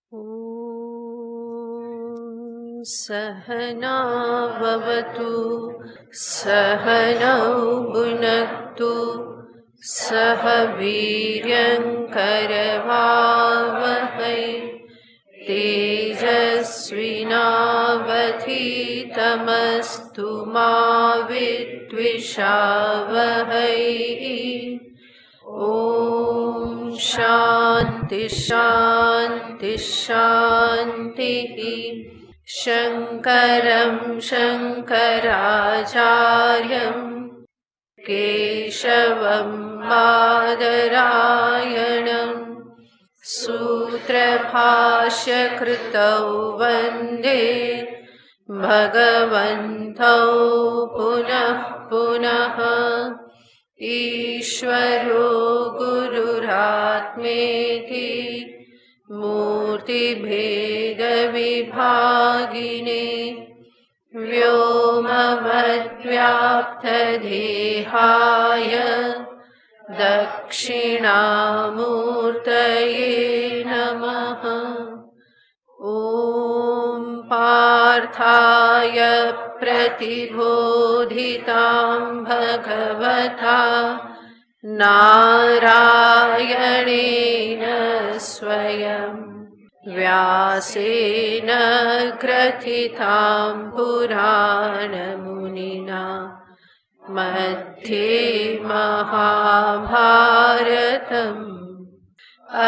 ॐ सहना भवतु सहनौ भुनक्तु सह वीर्यङ्करवावहै तेजस्विनावधीतमस्तु मा विद्विषावहै। ॐ शान्ति शान्ति शान्तिः। शङ्करं शङ्कराचार्यं केशवं बादरायणं सूत्रभाष्यकृतौ वन्दे भगवन्तौ पुनः पुनः। ईश्वरो गुरुरात्मेति मूर्तिभेदविभागिने व्योमवद्व्याप्तदेहाय दक्षिणामूर्तये नमः। ॐ पार्थाय प्रतिबोधितां भगवता नारायणेन स्वयं व्यासेन ग्रथितां पुराणमुनिना मध्ये महाभारतम्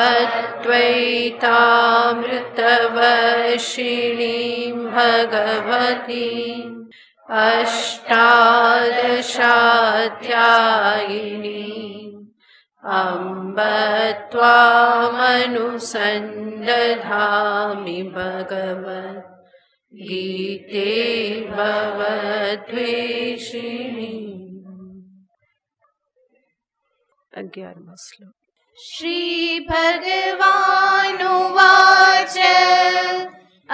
अद्वैतामृतवर्षिणीं भगवतीम् अष्टादशाध्यायिनीम् अम्ब त्वामनुसन्दधामि भगवद्गीते भवद्वेषिणी। 11वां श्लोक। श्रीभगवानुवाच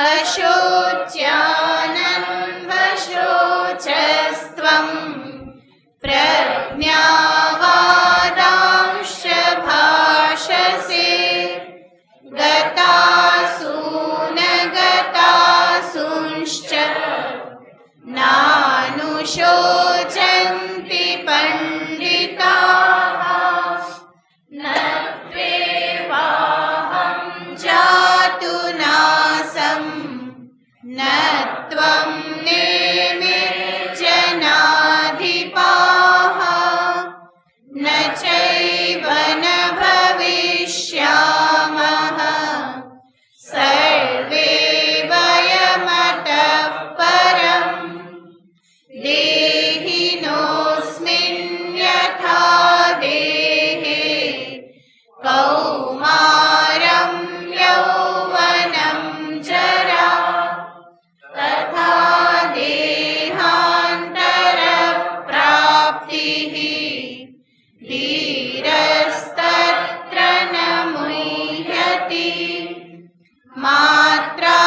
अशोच्यानन्वशोचस्त्वं प्रज्ञावादांश्च भाषसे गतासूनगतासूंश्च नानुशोचन्ति पण्डिताः न त्वेवाहं जातु नासं न त्वं नेमे जनाधिपाः न चैव न भविष्यामः सर्वे वयमतः परम् देहिनोऽस्मिन् यथा देहे कौमारं यौवनं जरा तथा देहान्तरप्राप्तिः धीरस्तत्र न मुह्यति मात्रा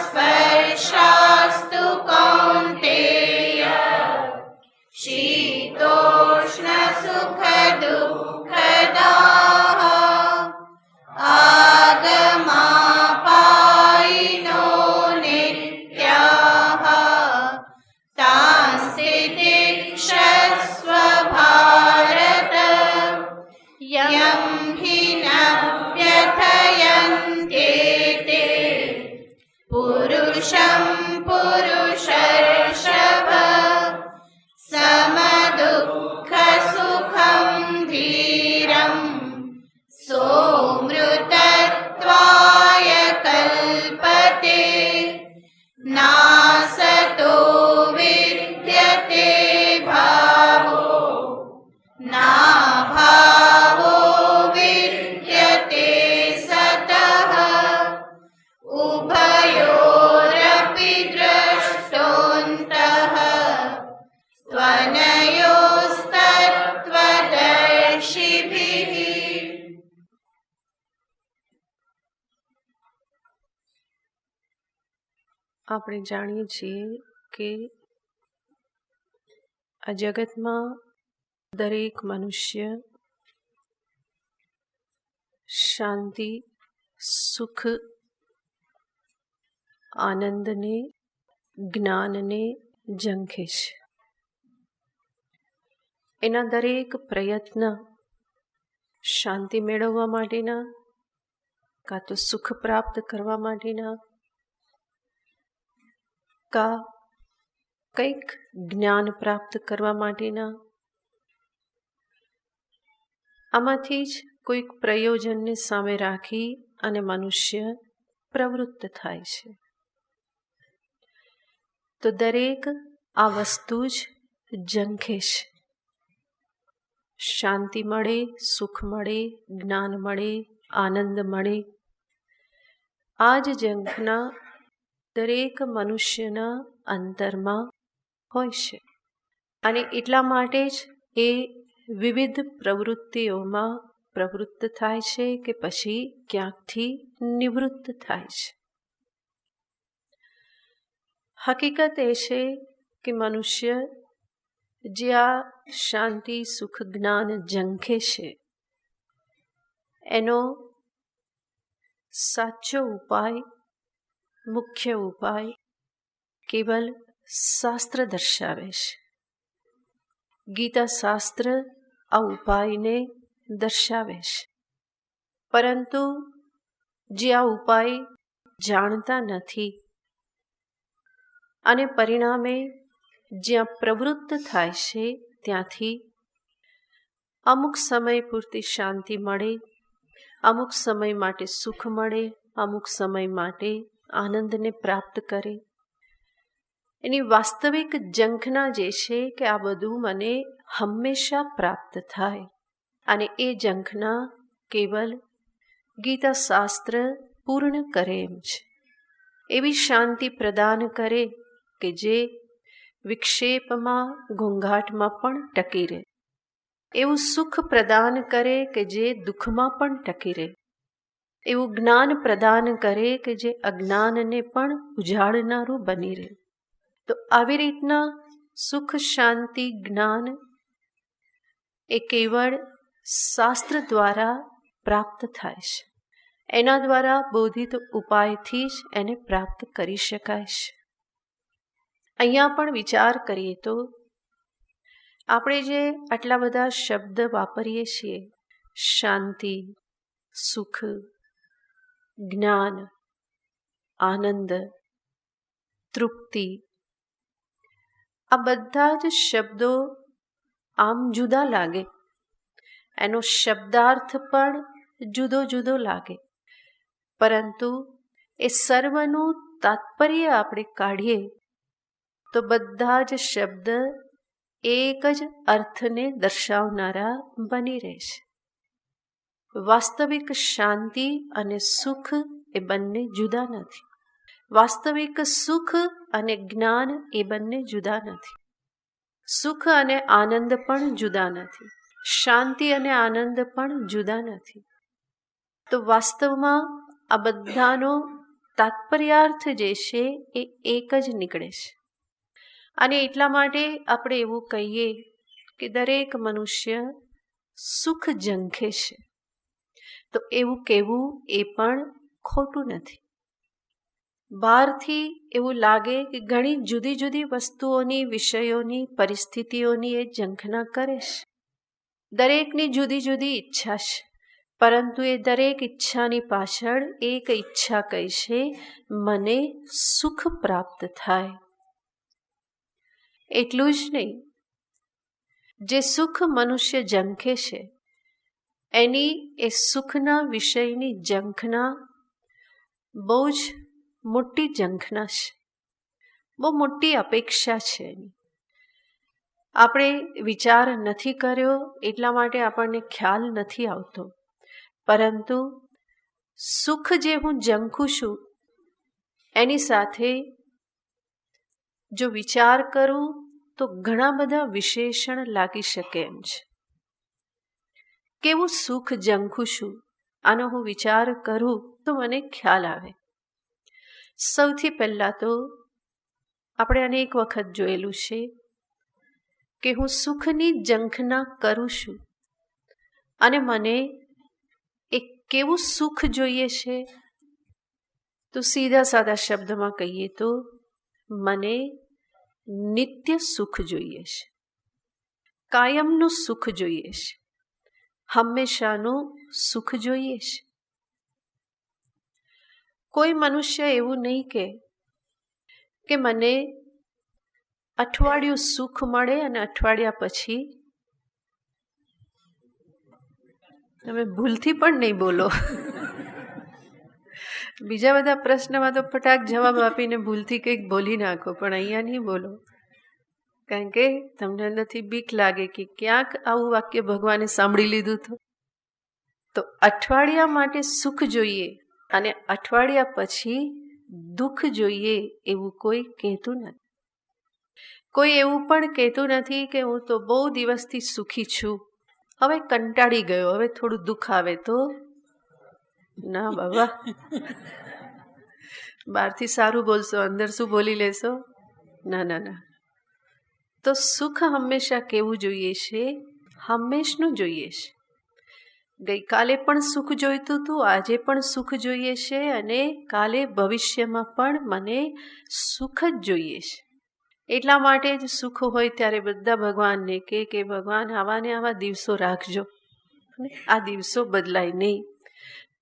स्पर्शास्तु कौन्तेय शीतोष्णसुखदुःखदाः आगमापायिनो नित्याः तांसि तिक्षस्व भारत यं हि न व्यथयन्त्येते पुरुषं पुरुषर्षभ समदुःखसुखं धीरं सोऽमृतत्वाय कल्पते नासतो विद्यते भावो नाभावो विद्यते सतः उभयोरपि द्रष्टोऽन्तः त्वनयोस्तत्त्वदर्शिभिः। આપણે જાણીએ છીએ કે આ જગતમાં દરેક મનુષ્ય શાંતિ, સુખ આનંદને, જ્ઞાનને ઝંખે છે. એના દરેક પ્રયત્ન શાંતિ મેળવવા માટેના, કાં તો સુખ પ્રાપ્ત કરવા માટેના, કાં કંઈક જ્ઞાન પ્રાપ્ત કરવા માટેના, આમાંથી જ કોઈક પ્રયોજનને સામે રાખી અને મનુષ્ય પ્રવૃત્ત થાય છે. તો દરેક આ વસ્તુ જ ઝંખે છે. શાંતિ મળે, સુખ મળે, જ્ઞાન મળે, આનંદ મળે. આ જ ઝંખના દરેક મનુષ્યના અંતરમાં હોય છે. અને એટલા માટે જ એ વિવિધ પ્રવૃત્તિઓમાં પ્રવૃત્ત થાય છે કે પછી ક્યાંકથી નિવૃત્ત થાય છે. હકીકત એ છે કે મનુષ્ય જે આ શાંતિ, સુખ, જ્ઞાન ઝંખે છે એનો સાચો ઉપાય, મુખ્ય ઉપાય કેવલ શાસ્ત્ર દર્શાવે છે. ગીતા શાસ્ત્ર આ ઉપાયને દર્શાવે છે. પરંતુ જે આ ઉપાય જાણતા નથી અને પરિણામે જ્યાં પ્રવૃત્ત થાય છે ત્યાંથી અમુક સમય પૂરતી શાંતિ મળે, અમુક સમય માટે સુખ મળે, અમુક સમય માટે આનંદને પ્રાપ્ત કરે. એની વાસ્તવિક ઝંખના જે છે કે આ બધું મને હંમેશા પ્રાપ્ત થાય, અને એ ઝંખના કેવલ ગીતા શાસ્ત્ર પૂર્ણ કરે એમ છે. એવી શાંતિ પ્રદાન કરે કે જે વિક્ષેપમાં, ઘોંઘાટમાં પણ ટકી રહે. એવું સુખ પ્રદાન કરે કે જે દુઃખમાં પણ ટકી રહે. એવું જ્ઞાન પ્રદાન કરે કે જે અજ્ઞાનને પણ ઉજાડનારું બની રહે. તો આવી રીતના સુખ, શાંતિ, જ્ઞાન એ કેવળ શાસ્ત્ર દ્વારા પ્રાપ્ત થાય છે. એના દ્વારા બોધિત ઉપાયથી જ એને પ્રાપ્ત કરી શકાય છે. અહીંયા પણ વિચાર કરીએ તો આપણે જે આટલા બધા શબ્દ વાપરીએ છીએ, શાંતિ, સુખ, જ્ઞાન, આનંદ, તૃપ્તિ, આ બધા જ શબ્દો આમ જુદા લાગે, એનો શબ્દાર્થ પણ જુદો જુદો લાગે, પરંતુ એ સર્વનું તાત્પર્ય આપણે કાઢીએ તો બધા જ શબ્દ એક જ અર્થને દર્શાવનારા બની રહેશે. વાસ્તવિક શાંતિ અને સુખ એ બંને જુદા નથી. વાસ્તવિક સુખ અને જ્ઞાન એ બંને જુદા નથી. સુખ અને આનંદ પણ જુદા નથી. શાંતિ અને આનંદ પણ જુદા નથી. તો વાસ્તવમાં આ બધાનો તાત્પર્યાર્થ જે છે એ એક જ નીકળે છે. અને એટલા માટે આપણે એવું કહીએ કે દરેક મનુષ્ય સુખ ઝંખે છે. તો એવું કહેવું એ પણ ખોટું નથી. બહારથી એવું લાગે કે ઘણી જુદી જુદી વસ્તુઓની, વિષયોની, પરિસ્થિતિઓની એ ઝંખના કરે છે. દરેકની જુદી જુદી ઈચ્છા છે, પરંતુ એ દરેક ઈચ્છાની પાછળ એક ઈચ્છા કઈ છે, મને સુખ પ્રાપ્ત થાય. એટલું જ નહીં, જે સુખ મનુષ્ય ઝંખે છે એની એ સુખના વિષયની ઝંખના બહુ જ મોટી ઝંખના છે, બહુ મોટી અપેક્ષા છે એની. આપણે વિચાર નથી કર્યો એટલા માટે આપણને ખ્યાલ નથી આવતો, પરંતુ સુખ જે હું ઝંખું છું એની સાથે જો વિચાર કરું તો ઘણા બધા વિશેષણ લાગી શકે એમ છે. કેવું સુખ ઝંખું છું, આનો હું વિચાર કરું તો મને ખ્યાલ આવે. સૌથી પહેલાં તો આપણે અનેક વખત જોયેલું છે કે હું સુખની ઝંખના કરું છું અને મને એક કેવું સુખ જોઈએ છે, તો તો સીધા સાદા શબ્દમાં કહીએ તો મને નિત્ય સુખ જોઈએ છે, કાયમનું સુખ જોઈએ છે, હંમેશાનું સુખ જોઈએ છે. કોઈ મનુષ્ય એવું નહીં કે મને અઠવાડિયું સુખ મળે અને અઠવાડિયા પછી, તમે ભૂલથી પણ નહીં બોલો. બીજા બધા પ્રશ્નમાં તો ફટાક જવાબ આપીને ભૂલથી કંઈક બોલી નાખો, પણ અહીંયા નહીં બોલો. કારણ કે તમને અંદરથી બીક લાગે કે ક્યાંક આવું વાક્ય ભગવાને સાંભળી લીધું તો અઠવાડિયા માટે સુખ જોઈએ અને અઠવાડિયા પછી દુઃખ જોઈએ એવું કોઈ કહેતું નથી. કોઈ એવું પણ કહેતું નથી કે હું તો બહુ દિવસથી સુખી છું, હવે કંટાળી ગયો, હવે થોડું દુઃખ આવે તો. ના બાબા, બહારથી સારું બોલશો, અંદર શું બોલી લેશો? ના ના ના. તો સુખ હંમેશા કેવું જોઈએ છે? હંમેશનું જોઈએ છે. ગઈકાલે પણ સુખ જોઈતું હતું, આજે પણ સુખ જોઈએ છે અને કાલે ભવિષ્યમાં પણ મને સુખ જ જોઈએ છે. એટલા માટે જ સુખ હોય ત્યારે બધા ભગવાનને કે ભગવાન આવા ને આવા દિવસો રાખજો, આ દિવસો બદલાય નહીં.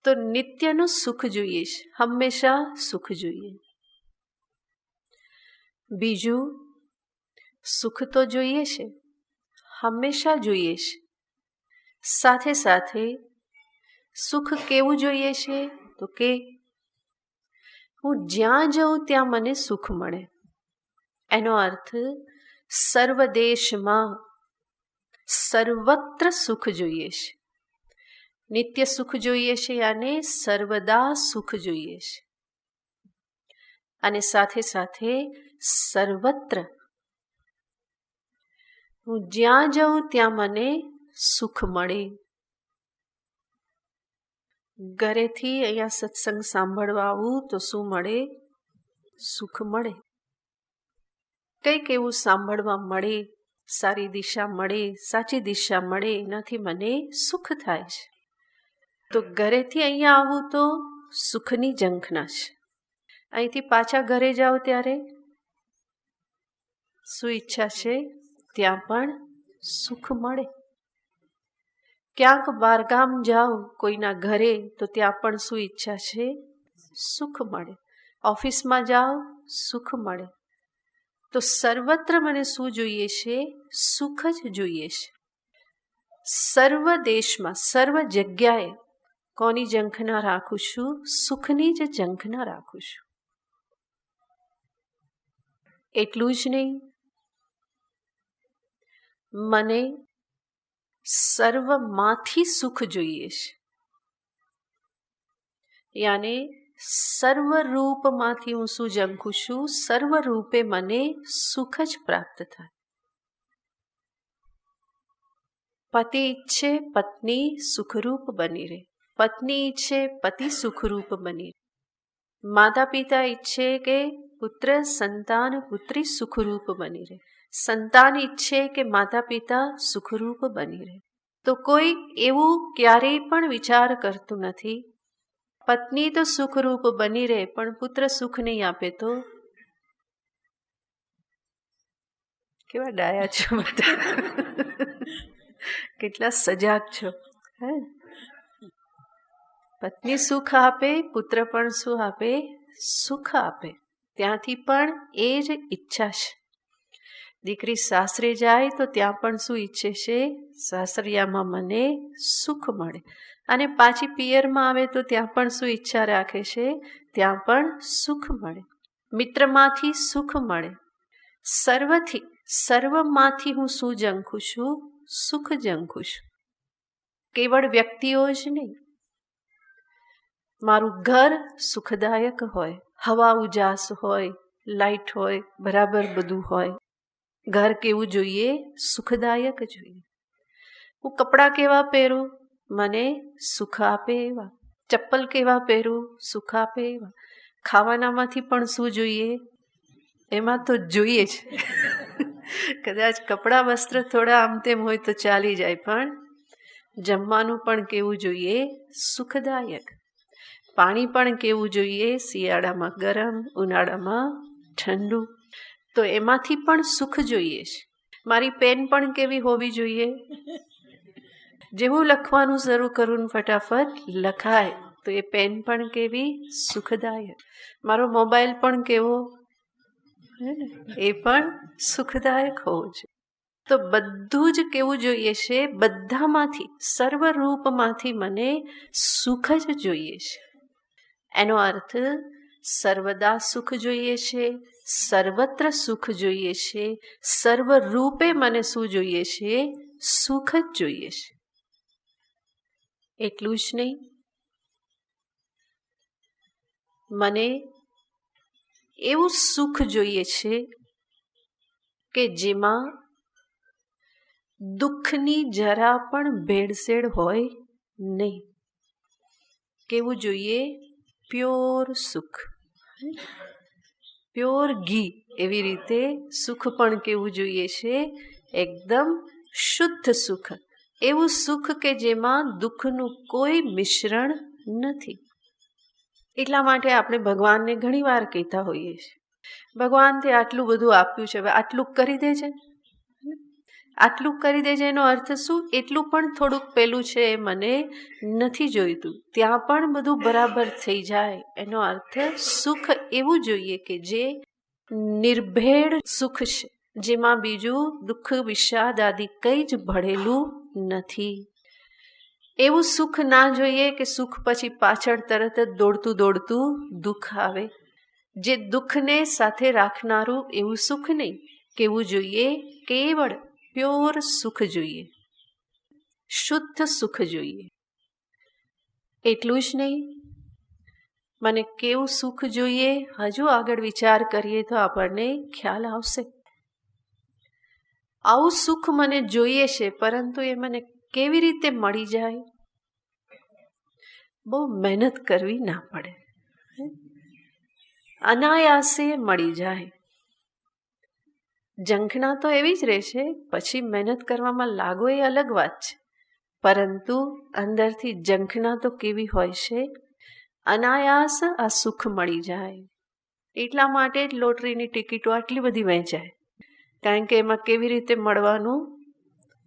તો નિત્યનું સુખ જોઈએ છે, હંમેશા સુખ જોઈએ. બીજું, સુખ તો જોઈએ છે, હંમેશા જોઈએ છે. સાથે સાથે સુખ કેવું જોઈએ છે? તો કે હું જ્યાં જાઉં ત્યાં મને સુખ મળે. એનો અર્થ સર્વ દેશમાં સર્વત્ર સુખ જોઈએ છે. નિત્ય સુખ જોઈએ છે અને સર્વદા સુખ જોઈએ છે. અને સાથે સાથે સર્વત્ર હું જ્યાં જાઉં ત્યાં મને સુખ મળે. ઘરેથી અહીંયા સત્સંગ સાંભળવા આવું તો શું મળે? સુખ મળે. કંઈક એવું સાંભળવા મળે, સારી દિશા મળે, સાચી દિશા મળે, એનાથી મને સુખ થાય છે. તો ઘરેથી અહીંયા આવું તો સુખની ઝંખના છે. અહીંથી પાછા ઘરે જાઓ ત્યારે શું ઈચ્છા છે? ત્યાં પણ સુખ મળે. ક્યાંક બહારગામ જાઓ કોઈના ઘરે તો ત્યાં પણ શું ઈચ્છા છે? સુખ મળે. ઓફિસમાં જાઓ, સુખ મળે. તો સર્વત્ર મને શું જોઈએ છે? સુખ જ જોઈએ છે. સર્વ દેશમાં, સર્વ જગ્યાએ કોની ઝંખના રાખું છું? સુખની જ ઝંખના રાખું છું. એટલું જ નહીં, મને સર્વમાંથી સુખ જોઈએ છે. યાને સર્વરૂપમાંથી હું શું ઝંખું છું? સર્વરૂપે મને સુખ જ પ્રાપ્ત થાય. પતિ ઈચ્છે પત્ની સુખરૂપ બની રહે, પત્ની ઈચ્છે પતિ સુખરૂપ બની રહે, માતા પિતા ઈચ્છે કે પુત્ર સંતાન પુત્રી સુખરૂપ બની રહે, સંતાન ઈચ્છે કે માતા પિતા સુખરૂપ બની રહે. તો કોઈ એવું ક્યારેય પણ વિચાર કરતું નથી પત્ની તો સુખરૂપ બની રહે પણ પુત્ર સુખ નહીં આપે તો. કેવા ડાયા છો બધા, કેટલા સજાગ છો. પત્ની સુખ આપે, પુત્ર પણ શું આપે? સુખ આપે. ત્યાંથી પણ એ જ ઈચ્છા છે. દીકરી સાસરે જાય તો ત્યાં પણ શું ઈચ્છે છે? સાસરિયામાં મને સુખ મળે. અને પાછી પિયરમાં આવે તો ત્યાં પણ શું ઈચ્છા રાખે છે? ત્યાં પણ સુખ મળે. મિત્રમાંથી સુખ મળે. સર્વથી, સર્વમાંથી હું શું ઝંખું છું? સુખ ઝંખું છું. કેવળ વ્યક્તિઓ જ નહીં, મારું ઘર સુખદાયક હોય, હવા ઉજાસ હોય, લાઈટ હોય, બરાબર બધું હોય. ઘર કેવું જોઈએ? સુખદાયક જોઈએ. હું કપડાં કેવા પહેરું? મને સુખ આપે એવા. ચપ્પલ કેવા પહેરું? સુખ આપે એવા. ખાવાનામાંથી પણ શું જોઈએ? એમાં તો જોઈએ જ. કદાચ કપડાં વસ્ત્ર થોડા આમ તેમ હોય તો ચાલી જાય, પણ જમવાનું પણ કેવું જોઈએ? સુખદાયક. પાણી પણ કેવું જોઈએ? શિયાળામાં ગરમ, ઉનાળામાં ઠંડુ. તો એમાંથી પણ સુખ જોઈએ છે. મારી પેન પણ કેવી હોવી જોઈએ? જેવું લખવાનું શરૂ કરું ને ફટાફટ લખાય, તો એ પેન પણ કેવી? સુખદાયક. મારો મોબાઈલ પણ કેવો? એ પણ સુખદાયક હોવો જોઈએ. તો બધું જ કેવું જોઈએ છે? બધામાંથી, સર્વરૂપમાંથી મને સુખ જ જોઈએ છે. એનો અર્થ સર્વદા સુખ જોઈએ છે, સર્વત્ર સુખ જોઈએ છે, સર્વરૂપે મને શું જોઈએ છે? સુખ જ જોઈએ છે. એટલું જ નહીં, મને એવું સુખ જોઈએ છે કે જેમાં દુઃખની જરા પણ ભેળસેળ હોય નહીં. કેવું જોઈએ? પ્યોર સુખ, પ્યોર ઘી. એવી રીતે સુખ પણ કેવું જોઈએ છે? એકદમ શુદ્ધ સુખ. એવું સુખ કે જેમાં દુઃખનું કોઈ મિશ્રણ નથી. એટલા માટે આપણે ભગવાનને ઘણી વાર કહેતા હોઈએ છીએ, ભગવાન તે આટલું બધું આપ્યું છે, હવે આટલું કરી દેજે. આટલું કરી દેજે એનો અર્થ શું? એટલું પણ થોડુંક પેલું છે એ મને નથી જોઈતું, ત્યાં પણ બધું બરાબર થઈ જાય. એનો અર્થ સુખ એવું જોઈએ કે જે નિર્ભેળ સુખ છે, જેમાં બીજું દુઃખ, વિષાદ આદિ કંઈ જ ભળેલું નથી. એવું સુખ ના જોઈએ કે સુખ પછી પાછળ તરત જ દોડતું દોડતું દુઃખ આવે. જે દુઃખને સાથે રાખનારું એવું સુખ નહીં. કેવું જોઈએ? કેવળ પ્યોર સુખ જોઈએ, શુદ્ધ સુખ જોઈએ. એટલું જ નહીં, મને કેવું સુખ જોઈએ? હજુ આગળ વિચાર કરીએ તો આપણને ખ્યાલ આવશે. આવું સુખ મને જોઈએ છે, પરંતુ એ મને કેવી રીતે મળી જાય? બહુ મહેનત કરવી ના પડે, અનાયાસે મળી જાય. ઝંખના તો એવી જ રહેશે, પછી મહેનત કરવામાં લાગો એ અલગ વાત છે, પરંતુ અંદરથી ઝંખના તો કેવી હોય છે? અનાયાસ આ સુખ મળી જાય. એટલા માટે જ લોટરીની ટિકિટો આટલી બધી વહેંચાય, કારણ કે એમાં કેવી રીતે મળવાનું?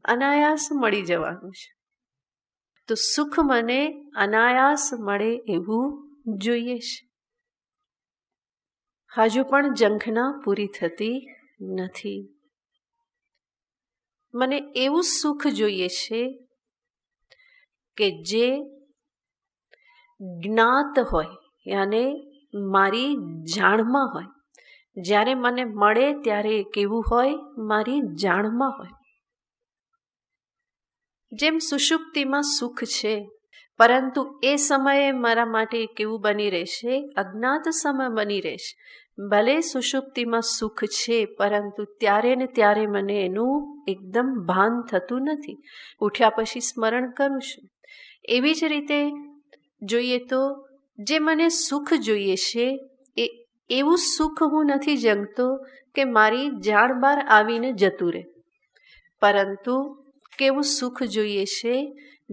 અનાયાસ મળી જવાનું છે. તો સુખ મને અનાયાસ મળે એવું જોઈએ છે. હજુ પણ ઝંખના પૂરી થતી નથી. મને એવું સુખ જોઈએ છે કે જે જ્ઞાત હોય, યાને મારી જાણમાં હોય. જ્યારે મને મળે ત્યારે કેવું હોય? મારી જાણમાં હોય. જેમ સુષુપ્તિમાં સુખ છે, પરંતુ એ સમયે મારા માટે કેવું બની રહેશે? અજ્ઞાત સમય બની રહેશે. ભલે સુષુપ્તિમાં સુખ છે, પરંતુ ત્યારે ને ત્યારે મને એનું એકદમ ભાન થતું નથી. ઉઠ્યા પછી સ્મરણ કરું છું. એવી જ રીતે જોઈએ તો જે મને સુખ જોઈએ છે, એ એવું સુખ હું નથી જંગતો કે મારી જાણ બહાર આવીને જતું રહે, પરંતુ કેવું સુખ જોઈએ છે?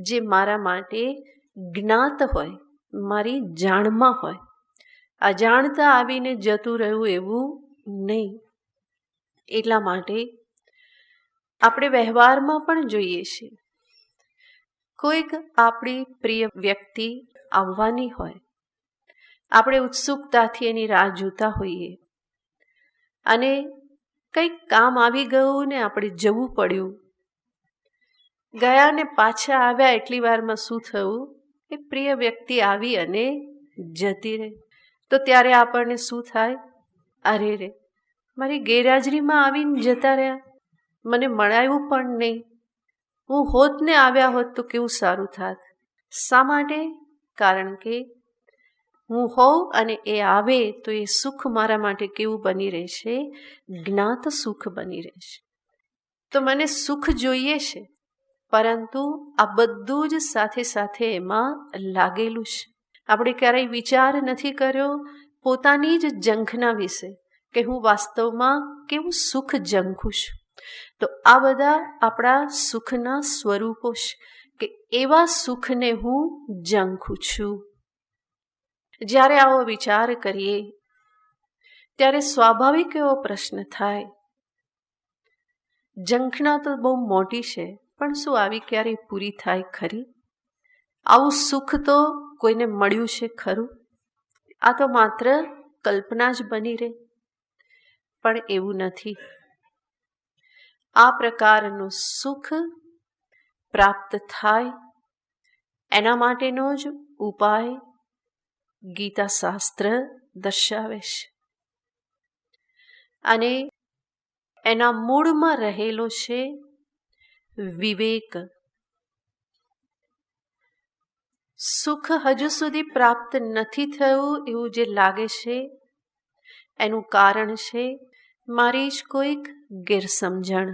જે મારા માટે જ્ઞાત હોય, મારી જાણમાં હોય. અજાણતા આવીને જતું રહ્યું એવું નહીં. એટલા માટે આપણે વ્યવહારમાં પણ જોઈએ છીએ, કોઈક આપણી પ્રિય વ્યક્તિ આવવાની હોય, આપણે ઉત્સુકતાથી એની રાહ જોતા હોઈએ, અને કંઈક કામ આવી ગયું ને આપણે જવું પડ્યું. ગયા ને પાછા આવ્યા એટલી વારમાં શું થયું? એ પ્રિય વ્યક્તિ આવી અને જતી રહી. તો ત્યારે આપણને શું થાય? અરે રે, મારી ગેરહાજરીમાં આવીને જતા રહ્યા, મને મળાયું પણ નહીં. હું હોત ને આવ્યા હોત તો કેવું સારું થાત. શા માટે? કારણ કે હું હોઉં અને એ આવે તો એ સુખ મારા માટે કેવું બની રહેશે? જ્ઞાત સુખ બની રહેશે. તો મને સુખ જોઈએ છે, પરંતુ આ બધું જ સાથે સાથે એમાં લાગેલું છે. આપણે ક્યારેય વિચાર નથી કર્યો પોતાની જ ઝંખના વિશે કે હું વાસ્તવમાં કેવું સુખ ઝંખું છું. તો આ બધા આપણા સુખના સ્વરૂપો છે કે એવા સુખને હું ઝંખું છું. જ્યારે આવો વિચાર કરીએ ત્યારે સ્વાભાવિક એવો પ્રશ્ન થાય, ઝંખના તો બહુ મોટી છે, પણ શું આવી ક્યારેય પૂરી થાય ખરી? આવું સુખ તો કોઈને મળ્યું છે ખરું? આ તો માત્ર કલ્પના જ બની રહે. પણ એવું નથી. આ પ્રકારનું સુખ પ્રાપ્ત થાય એના માટેનો જ ઉપાય ગીતા શાસ્ત્ર દર્શાવે છે. અને એના મૂળમાં રહેલો છે વિવેક. સુખ હજુ સુધી પ્રાપ્ત નથી થયું એવું જે લાગે છે એનું કારણ છે મારી જ કોઈક ગેરસમજણ.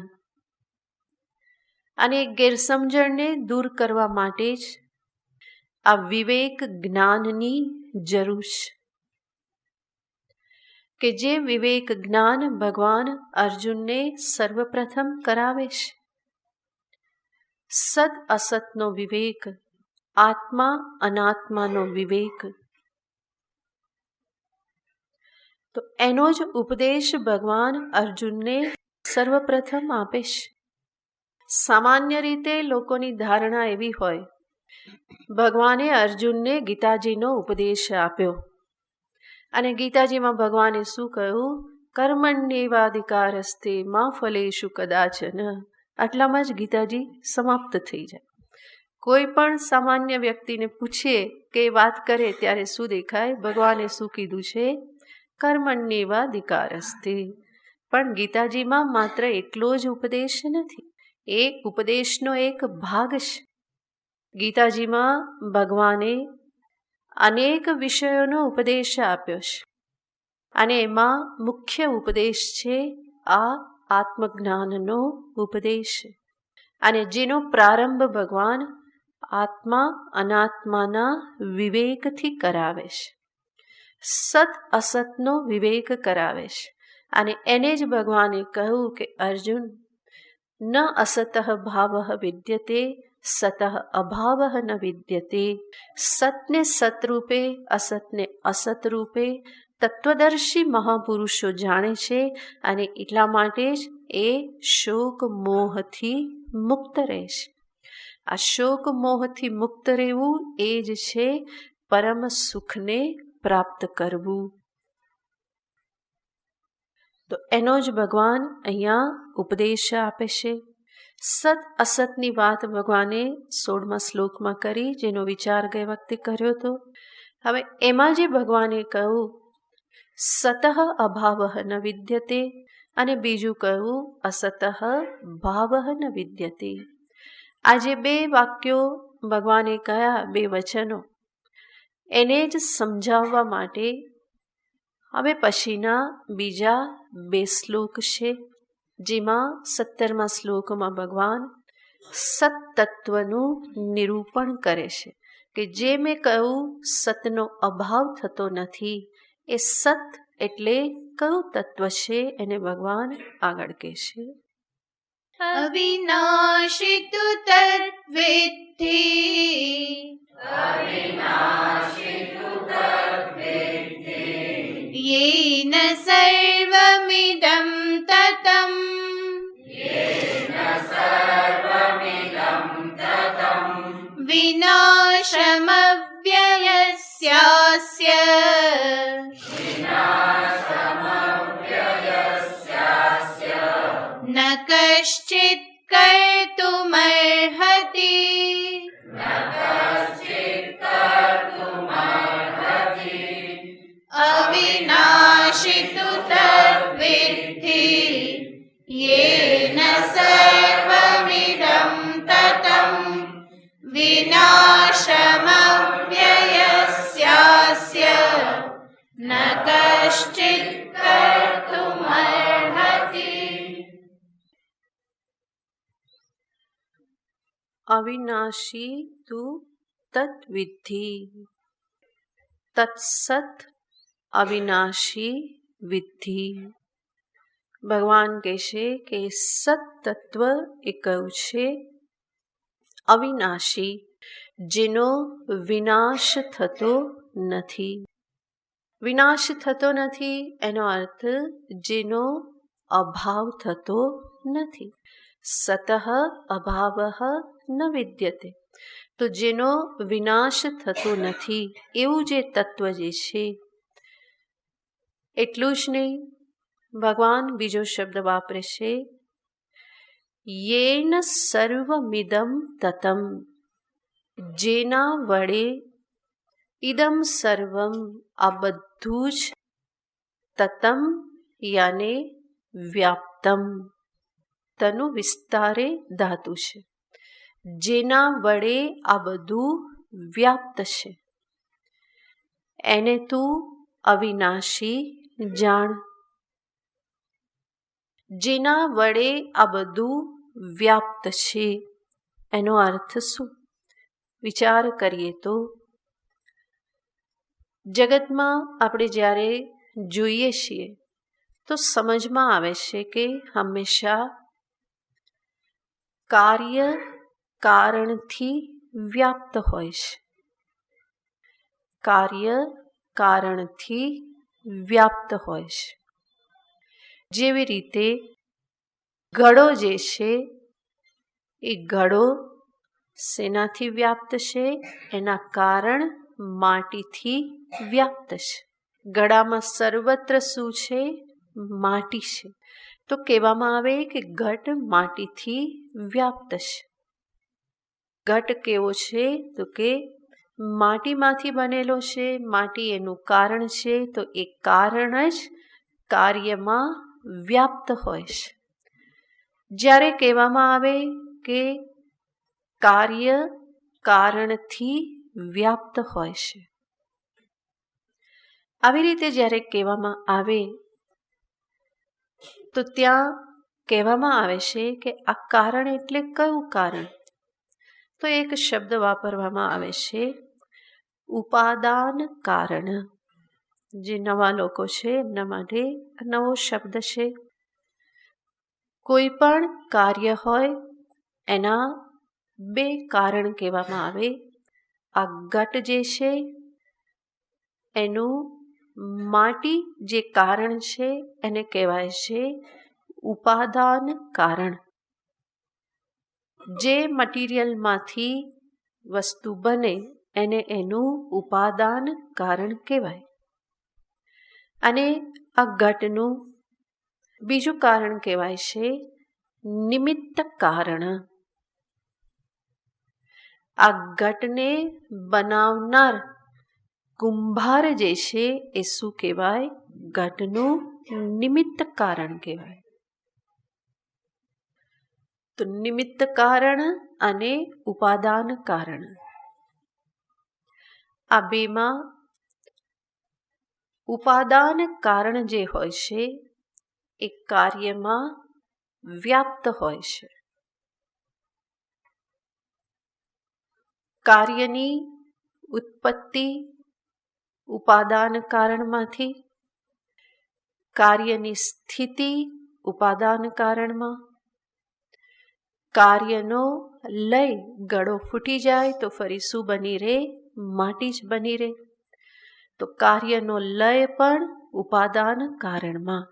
અને ગેરસમજણને દૂર કરવા માટે જ આ વિવેક જ્ઞાનની જરૂર છે. કે જે વિવેક જ્ઞાન ભગવાન અર્જુનને સર્વપ્રથમ કરાવે છે. સત અસતનો વિવેક, આત્મા અનાત્માનો વિવેક. તો એનો જ ઉપદેશ ભગવાન અર્જુનને સર્વપ્રથમ આપે છે. સામાન્ય રીતે લોકોની ધારણા એવી હોય, ભગવાને અર્જુનને ગીતાજીનો ઉપદેશ આપ્યો અને ગીતાજીમાં ભગવાને શું કહ્યું? કર્મણ્યેવાધિકારસ્તે મા ફલેષુ કદાચન. આટલામાં જ ગીતાજી સમાપ્ત થઈ જાય. કોઈ પણ સામાન્ય વ્યક્તિને પૂછીએ કે વાત કરે ત્યારે શું દેખાય? ભગવાને શું કીધું છે? કર્મણ્યેવાધિકારસ્તે. પણ ગીતાજીમાં માત્ર એટલો જ ઉપદેશ નથી, એ ઉપદેશનો એક ભાગ છે. ગીતાજીમાં ભગવાને અનેક વિષયોનો ઉપદેશ આપ્યો છે અને એમાં મુખ્ય ઉપદેશ છે આ આત્મજ્ઞાનનો ઉપદેશ. અને જેનો પ્રારંભ ભગવાન આત્મા અનાત્માના વિવેકથી કરાવે છે. સત અસતનો વિવેક કરાવે છે. અને એને જ ભગવાને કહ્યું કે અર્જુન, ન અસતઃ ભાવ વિદ્યતે સતઃ અભાવ ન વિદ્યતે. સતને સતરૂપે, અસતને અસત રૂપે તત્વદર્શી મહાપુરુષો જાણે છે અને એટલા માટે જ એ શોક મોહથી મુક્ત રહે છે. આ શોક મોહથી મુક્ત રહેવું એ જ છે પરમ સુખને પ્રાપ્ત કરવું. તો એનો જ ભગવાન અહીંયા ઉપદેશ આપે છે. સત અસતની વાત ભગવાને 16મા શ્લોકમાં કરી, જેનો વિચાર ગઈ વખતે કર્યો હતો. હવે એમાં જે ભગવાને કહ્યું સતઃ અભાવ ન વિદ્યતે અને બીજું કહ્યું અસતઃ ભાવ ન વિદ્યતે. આ જે બે વાક્યો ભગવાને કહ્યા, બે વચનો, એને જ સમજાવવા માટે હવે પછીના બીજા 2 શ્લોક છે, જેમાં 17મા શ્લોકમાં ભગવાન સત તત્વનું નિરૂપણ કરે છે કે જે મેં કહ્યું સતનો અભાવ થતો નથી. એ સત એટલે કયું તત્વ છે એને ભગવાન આગળ કહે છે. અવિનાશી તુ તદ્વિદ્ધિ, યેન સર્વમિદં તતં, વિનાશમવ્યયસ્યાસ્ય ન કશ્ચિત કર્તુમર્હતિ. અવિનાશી તુ તદ્વિદ્ધિ, યેન સર્વમિદં તતં, વિનાશમવ્યયસ્યાસ્ય ન કશ્ચિત કર્તુમર્હતિ. અવિનાશી તુ તદ્વિદ્ધિ. તત્સત અવિનાશી વિદ્ધિ. ભગવાન કહેશે કે સત તત્વ એ કયું છે? અવિનાશી, જેનો વિનાશ થતો નથી. વિનાશ થતો નથી એનો અર્થ જેનો અભાવ થતો નથી. સતઃ અભાવઃ ન વિદ્યતે. તો જેનો વિનાશ થતો નથી એવું જે તત્વ જે છે. એટલું જ નહીં, ભગવાન બીજો શબ્દ વાપરે છે, યેન સર્વમિદમ તતમ. જેના વડે ઇદમ સર્વમ આ બધું જ તતમ યાને વ્યાપ્તમ. તનું વિસ્તારે ધાતુ છે. જેના વડે આ બધું વ્યાપ્ત છે એને તું અવિનાશી જાણ. જેના વડે આ બધું વ્યાપ્ત છે એનો અર્થ શું? વિચાર કરીએ તો જગતમાં આપણે જ્યારે જોઈએ છીએ તો સમજમાં આવે છે કે હંમેશા કાર્ય કારણથી વ્યાપ્ત હોય છે. કાર્ય કારણથી વ્યાપ્ત હોય છે. જેવી રીતે ઘડો જે છે એ ઘડો શેનાથી વ્યાપ્ત છે? એના કારણ માટીથી વ્યાપ્ત છે. ઘડામાં સર્વત્ર શું છે? માટી છે. તો કહેવામાં આવે કે ઘટ માટીથી વ્યાપ્ત છે. ઘટ કેવો છે? તો કે માટીમાંથી બનેલો છે. માટી એનું કારણ છે. તો એ કારણ જ કાર્યમાં વ્યાપ્ત હોય છે. જ્યારે કહેવામાં આવે કે કાર્ય કારણથી વ્યાપ્ત હોય છે, આવી રીતે જ્યારે કહેવામાં આવે તો ત્યાં કહેવામાં આવે છે કે આ કારણ એટલે કયું કારણ? તો એક શબ્દ વાપરવામાં આવે છે, ઉપાદાન કારણ. જે નવા લોકો છે એમના માટે નવો શબ્દ છે. કોઈ પણ કાર્ય હોય એના બે કારણ કહેવામાં આવે. આ ઘટ જે છે એનું માટી જે કારણ છે એને કહેવાય છે ઉપાદાન કારણ. જે મટીરિયલમાંથી વસ્તુ બને એને એનું ઉપાદાન કારણ કહેવાય. અને આ ઘટનું બીજું કારણ કહેવાય છે નિમિત્ત કારણ. આ ઘટને બનાવનાર કુંભાર જે છે એ શું કહેવાય? ઘટનું નિમિત્ત કારણ કહેવાય. તો નિમિત્ત કારણ અને ઉપાદાન કારણ આ બેમાં ઉપાદાન કારણ જે હોય છે એ કાર્યમાં વ્યાપ્ત હોય છે. કાર્યની ઉત્પત્તિ ઉપાદાન કારણમાંથી, કાર્યની સ્થિતિ ઉપાદાન કારણમાં, કાર્યનો લય ઘડો ફૂટી જાય તો ફરી શું બની રહે? માટી જ બની રહે. તો કાર્યનો લય પણ ઉપાદાન કારણમાં.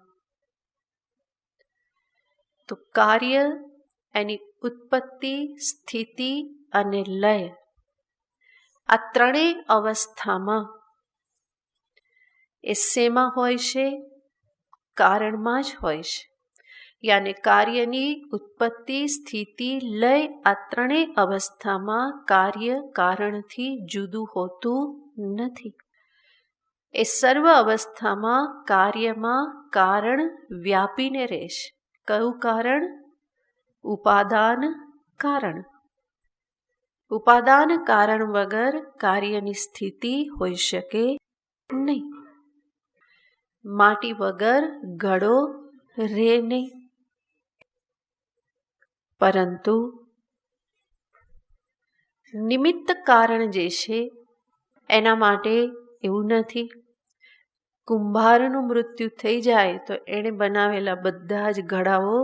તો કાર્ય એની ઉત્પત્તિ, સ્થિતિ અને લય આ ત્રણેય અવસ્થામાં એ શેમાં હોય છે? કારણમાં જ હોય છે. યાને કાર્યની ઉત્પત્તિ, સ્થિતિ, લય આ ત્રણેય અવસ્થામાં કાર્ય કારણથી જુદું હોતું નથી. એ સર્વ અવસ્થામાં કાર્યમાં કારણ વ્યાપીને રહેશે. કયું કારણ? ઉપાદાન કારણ. ઉપાદાન કારણ વગર કાર્યની સ્થિતિ હોઈ શકે નહીં. માટી વગર ઘડો રહે નહીં. પરંતુ નિમિત્ત કારણ જે છે એના માટે એવું નથી. કુંભારનું મૃત્યુ થઈ જાય તો એણે બનાવેલા બધા જ ઘડાઓ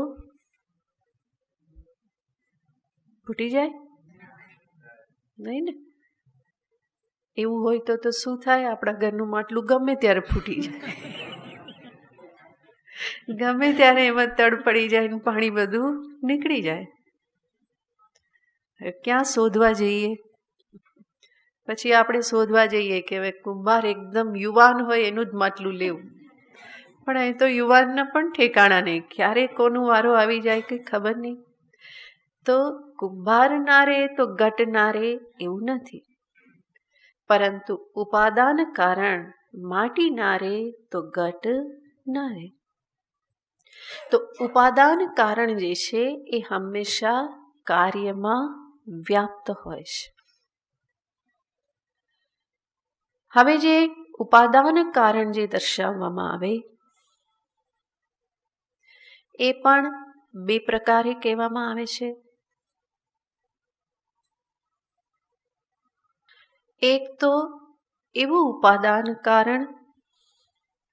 ફૂટી જાય નહીં ને. એવું હોય તો શું થાય? આપણા ઘરનું માટલું ગમે ત્યારે ફૂટી જાય, ગમે ત્યારે એમાં તડ પડી જાય ને પાણી બધું નીકળી જાય. ક્યાં શોધવા જઈએ? પછી આપણે શોધવા જઈએ કે હવે કુંભાર એકદમ યુવાન હોય એનું જ માટલું લેવું. પણ અહીં તો યુવાનના પણ ઠેકાણા નહીં, ક્યારે કોનું વારો આવી જાય કંઈ ખબર નહીં. તો કુંભાર ના રે તો ઘટ ના રે એવું નથી, પરંતુ ઉપાદાન કારણ માટી ના રે તો ઘટ ના રે. તો ઉપાદાન કારણ જે છે એ હંમેશા કાર્યમાં વ્યાપ્ત હોય છે. હવે જે ઉપાદાન કારણ જે દર્શાવવામાં આવે એ પણ બે પ્રકારે કહેવામાં આવે છે. એક તો એવું ઉપાદાન કારણ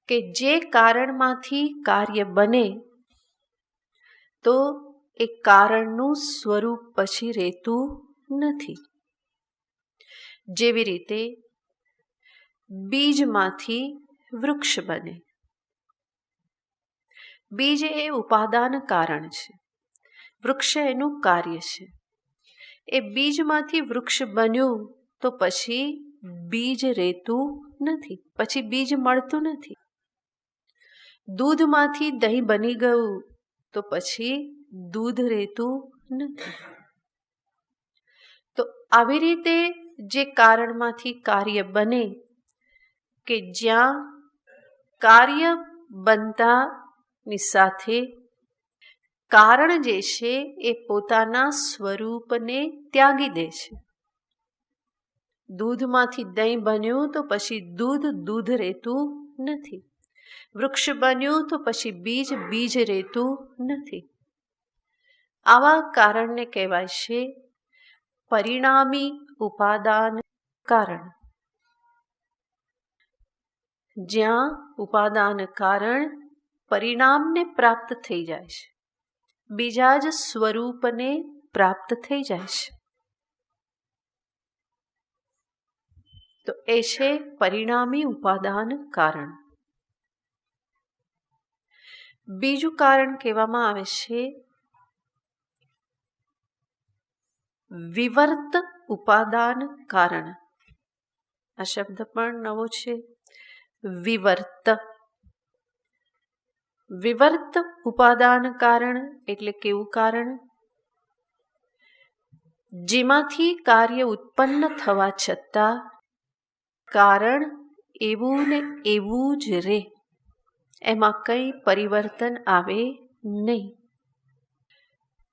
કે જે કારણમાંથી કાર્ય બને તો એ કારણનું સ્વરૂપ પછી રહેતું નથી. જેવી રીતે બીજમાંથી વૃક્ષ બને. બીજ એ ઉપાદાન કારણ છે, વૃક્ષ એનું કાર્ય છે. એ બીજમાંથી વૃક્ષ બન્યું તો પછી બીજ રહેતું નથી, પછી બીજ મળતું નથી. દૂધમાંથી દહીં બની ગયું તો પછી દૂધ રહેતું નથી. તો આવી રીતે જે કારણમાંથી કાર્ય બને કે જ્યાં કાર્ય બનતાની સાથે કારણ જે છે એ પોતાના સ્વરૂપને ત્યાગી દે છે. દૂધમાંથી દહીં બન્યું તો પછી દૂધ રહેતું નથી. વૃક્ષ બન્યું તો પછી બીજ રહેતું નથી. આવા કારણને કહેવાય છે પરિણામી ઉપાદાન કારણ. જ્યાં ઉપાદાન કારણ પરિણામને પ્રાપ્ત થઈ જાય છે, બીજા જ સ્વરૂપને પ્રાપ્ત થઈ જાય છે, તો એ છે પરિણામી ઉપાદાન કારણ. બીજું કારણ કહેવામાં આવે છે વિવર્ત ઉપાદાન કારણ. આ શબ્દ પણ નવો છે, વિવર્ત. વિવર્ત ઉપાદાન કારણ એટલે કેવું કારણ? જેમાંથી કાર્ય ઉત્પન્ન થવા છતાં કારણ એવું ને એવું જ રહે, એમાં કંઈ પરિવર્તન આવે નહીં.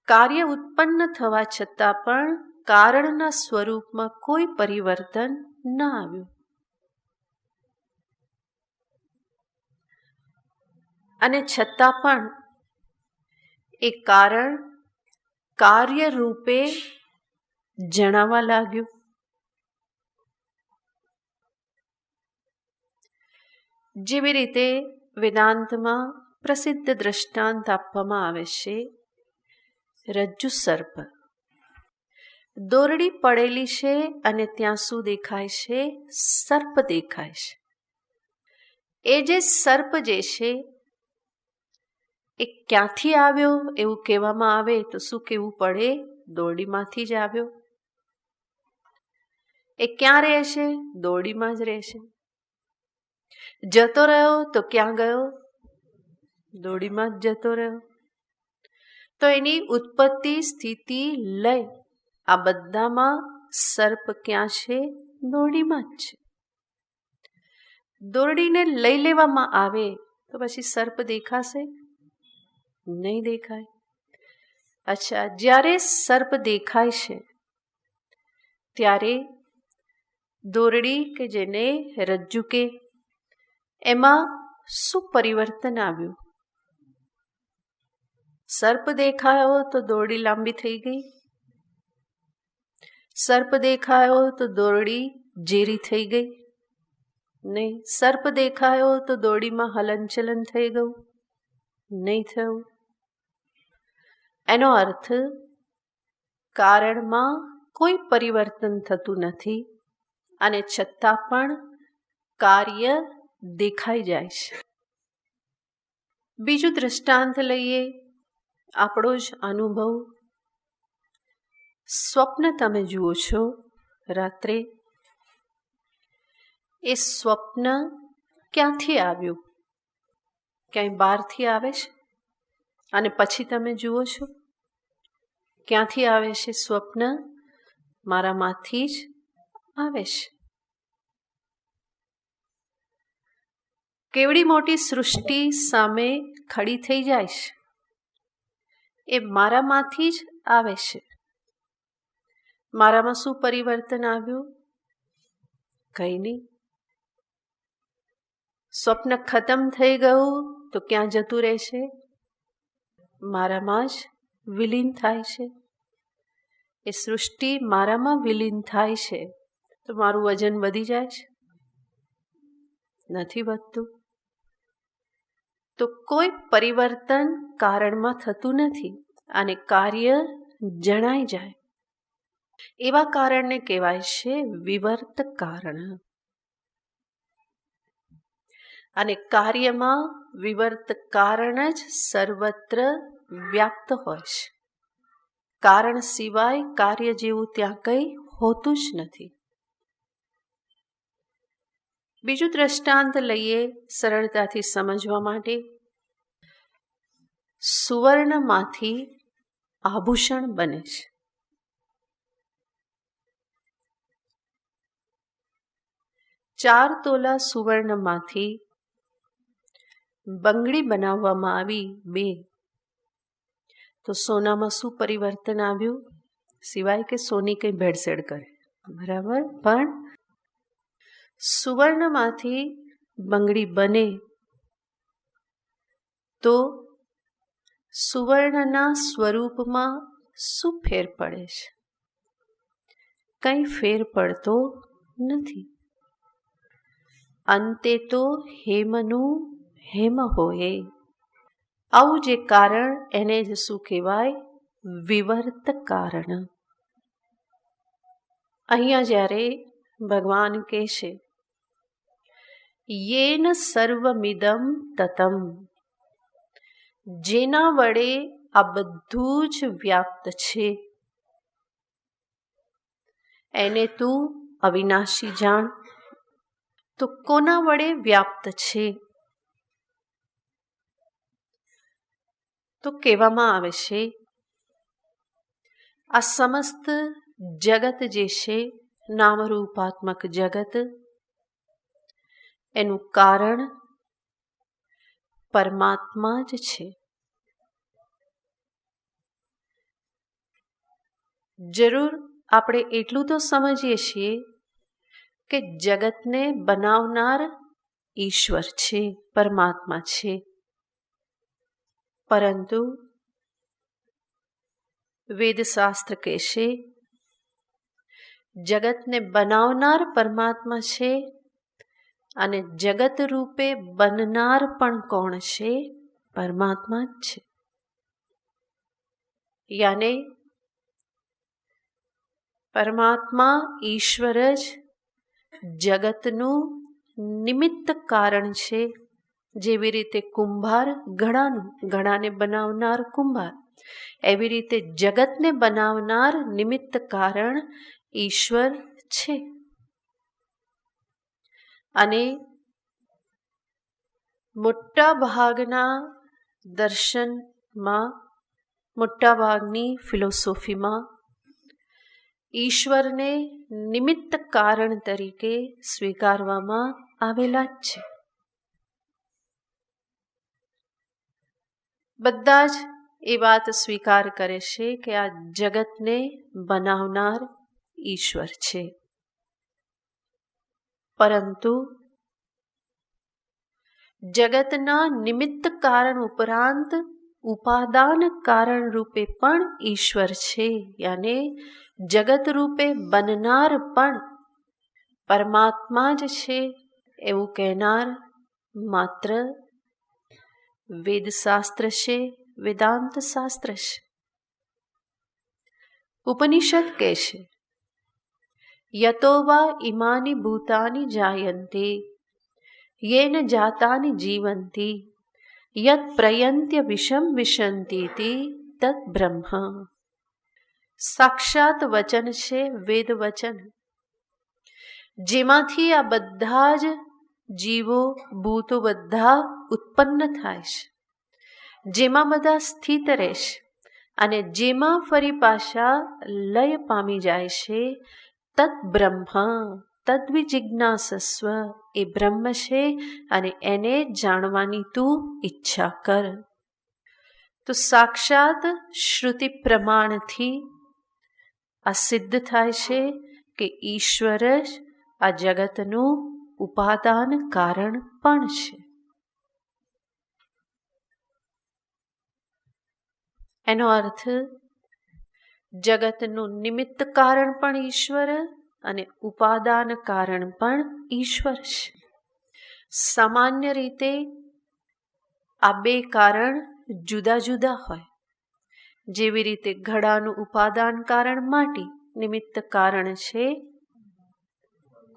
કાર્ય ઉત્પન્ન થવા છતાં પણ કારણના સ્વરૂપમાં કોઈ પરિવર્તન ન આવ્યું. અને છતાં પણ એ કારણ કાર્ય રૂપે જણાવવા લાગ્યું. જેવી રીતે વેદાંતમાં પ્રસિદ્ધ દ્રષ્ટાંત આપવામાં આવે છે રજ્જુ સર્પ. દોરડી પડેલી છે અને ત્યાં શું દેખાય છે? સર્પ દેખાય છે. એ જે સર્પ જે છે એ ક્યાંથી આવ્યો એવું કહેવામાં આવે તો શું કહેવું પડે? દોરડીમાંથી જ આવ્યો. એ ક્યાં રહેશે? દોરડીમાં જ રહેશે. જતો રહ્યો તો ક્યાં ગયો? દોરડીમાં જ જતો રહ્યો. તો એની ઉત્પત્તિ, સ્થિતિ, લય આ બધામાં સર્પ ક્યાં છે? દોરડીમાં જ છે. દોરડીને લઈ લેવામાં આવે તો પછી સર્પ દેખાશે? નહીં દેખાય. અચ્છા, જ્યારે સર્પ દેખાય છે ત્યારે દોરડી કે જેને રજ્જુ કે એમાં શું પરિવર્તન આવ્યું? સર્પ દેખાયો તો દોરડી લાંબી થઈ ગઈ. સર્પ દેખાયો તો દોરડી જેરી થઈ ગઈ? નહીં. સર્પ દેખાયો તો દોરડીમાં હલનચલન થઈ ગયું? નહીં થયું. એનો અર્થ કારણમાં કોઈ પરિવર્તન થતું નથી અને છતાં પણ કાર્ય દેખાઈ જાય છે. બીજું દ્રષ્ટાંત લઈએ, આપણો જ અનુભવ. સ્વપ્ન તમે જુઓ છો રાત્રે, એ સ્વપ્ન ક્યાંથી આવ્યું? ક્યાંય બહારથી આવે છે અને પછી તમે જુઓ છો? ક્યાંથી આવે છે સ્વપ્ન? મારામાંથી જ આવે છે. કેવડી મોટી સૃષ્ટિ સામે ખડી થઈ જાય છે, એ મારામાંથી જ આવે છે. મારામાં શું પરિવર્તન આવ્યું? કંઈ નહીં. સ્વપ્ન ખતમ થઈ ગયું તો ક્યાં જતું રહેશે? મારામાં જ વિલીન થાય છે. એ સૃષ્ટિ મારામાં વિલીન થાય છે તો મારું વજન વધી જાય છે? નથી વધતું. તો કોઈ પરિવર્તન કારણમાં થતું નથી અને કાર્ય જણાઈ જાય. એવા કારણને કહેવાય છે વિવર્ત કારણ. અને કાર્યમાં વિવર્ત કારણ જ સર્વત્ર વ્યાપ્ત હોય છે. કારણ સિવાય કાર્ય જેવું ત્યાં કંઈ હોતું જ નથી. બીજું દ્રષ્ટાંત લઈએ સરળતાથી સમજવા માટે. સુવર્ણમાંથી આભૂષણ બને છે. 4 તોલા સુવર્ણમાંથી બંગડી બનાવવામાં આવી 2, તો સોનામાં શું પરિવર્તન આવ્યું? સિવાય કે સોની કંઈ ભેળસેળ કરે, બરાબર. પણ સુવર્ણમાંથી બંગડી બને તો સુવર્ણના સ્વરૂપમાં શું ફેર પડે છે? કંઈ ફેર પડતો નથી. અંતે તો હેમનું હેમ હોય. આવું જે કારણ, એને જ શું કહેવાય? વિવર્ત કારણ. અહીંયા જ્યારે ભગવાન કહે છે યેન સર્વમિદં તતમ, જેના વડે આ બધું જ વ્યાપ્ત છે, એને તું અવિનાશી જાણ. તો કોના વડે વ્યાપ્ત છે? તો કહેવામાં આવે છે આ સમસ્ત જગત જે છે, નામરૂપાત્મક જગત, એનું કારણ પરમાત્મા જ છે. જરૂર આપણે એટલું તો સમજીએ છીએ કે જગતને બનાવનાર ઈશ્વર છે, પરમાત્મા છે. પરંતુ વેદશાસ્ત્ર કહેશે જગતને બનાવનાર પરમાત્મા છે અને જગત રૂપે બનનાર પણ કોણ છે? પરમાત્મા જ છે. યાને પરમાત્મા ઈશ્વર જ જગતનું નિમિત્ત કારણ છે. જેવી રીતે કુંભાર ઘડાને બનાવનાર કુંભાર, એવી રીતે જગતને બનાવનાર નિમિત્ત કારણ ઈશ્વર છે. અને મોટા ભાગના દર્શનમાં, મોટા ભાગની ફિલોસોફીમાં ઈશ્વરને નિમિત્ત કારણ તરીકે સ્વીકારવામાં આવેલા જ છે. બધા જ એ વાત સ્વીકાર કરે છે કે આ જગતને બનાવનાર ઈશ્વર છે. પરંતુ જગતના નિમિત્ત કારણ ઉપરાંત ઉપાદાન કારણ રૂપે પણ ઈશ્વર છે. યાને જગત રૂપે બનનાર પણ પરમાત્મા જ છે એવું કહેનાર માત્ર વેદશાસ્ત્ર છે, વેદાંત શાસ્ત્ર છે. ઉપનિષદ કહે છે યતો વા ઇમાની ભૂતાની જાયન્તે યેન જાતાની જીવંતી યત પ્રયંત્ય વિષમ વિશંતીતિ તત બ્રહ્મ. સાક્ષાત વચન છે, વેદ વચન, જેમાંથી આ બધા જ જીવો ભૂતો બધા ઉત્પન્ન થાય છે, જેમાં બધા સ્થિત રહેશે અને જેમાં ફરી પાછા લય પામી જાય છે. તત બ્રહ્મ તદ્વિજિજ્ઞાસસ્વ, એ બ્રહ્મ છે અને એને જાણવાની તું ઈચ્છા કર. તો સાક્ષાત શ્રુતિ પ્રમાણથી આ સિદ્ધ થાય છે કે ઈશ્વર જ આ જગતનું ઉપાદાન કારણ પણ છે. એનો અર્થ જગતનું નિમિત્ત કારણ પણ ઈશ્વર અને ઉપાદાન કારણ પણ ઈશ્વર છે. સામાન્ય રીતે આ બે કારણ જુદા જુદા હોય. જેવી રીતે ઘડાનું ઉપાદાન કારણ માટી, નિમિત્ત કારણ છે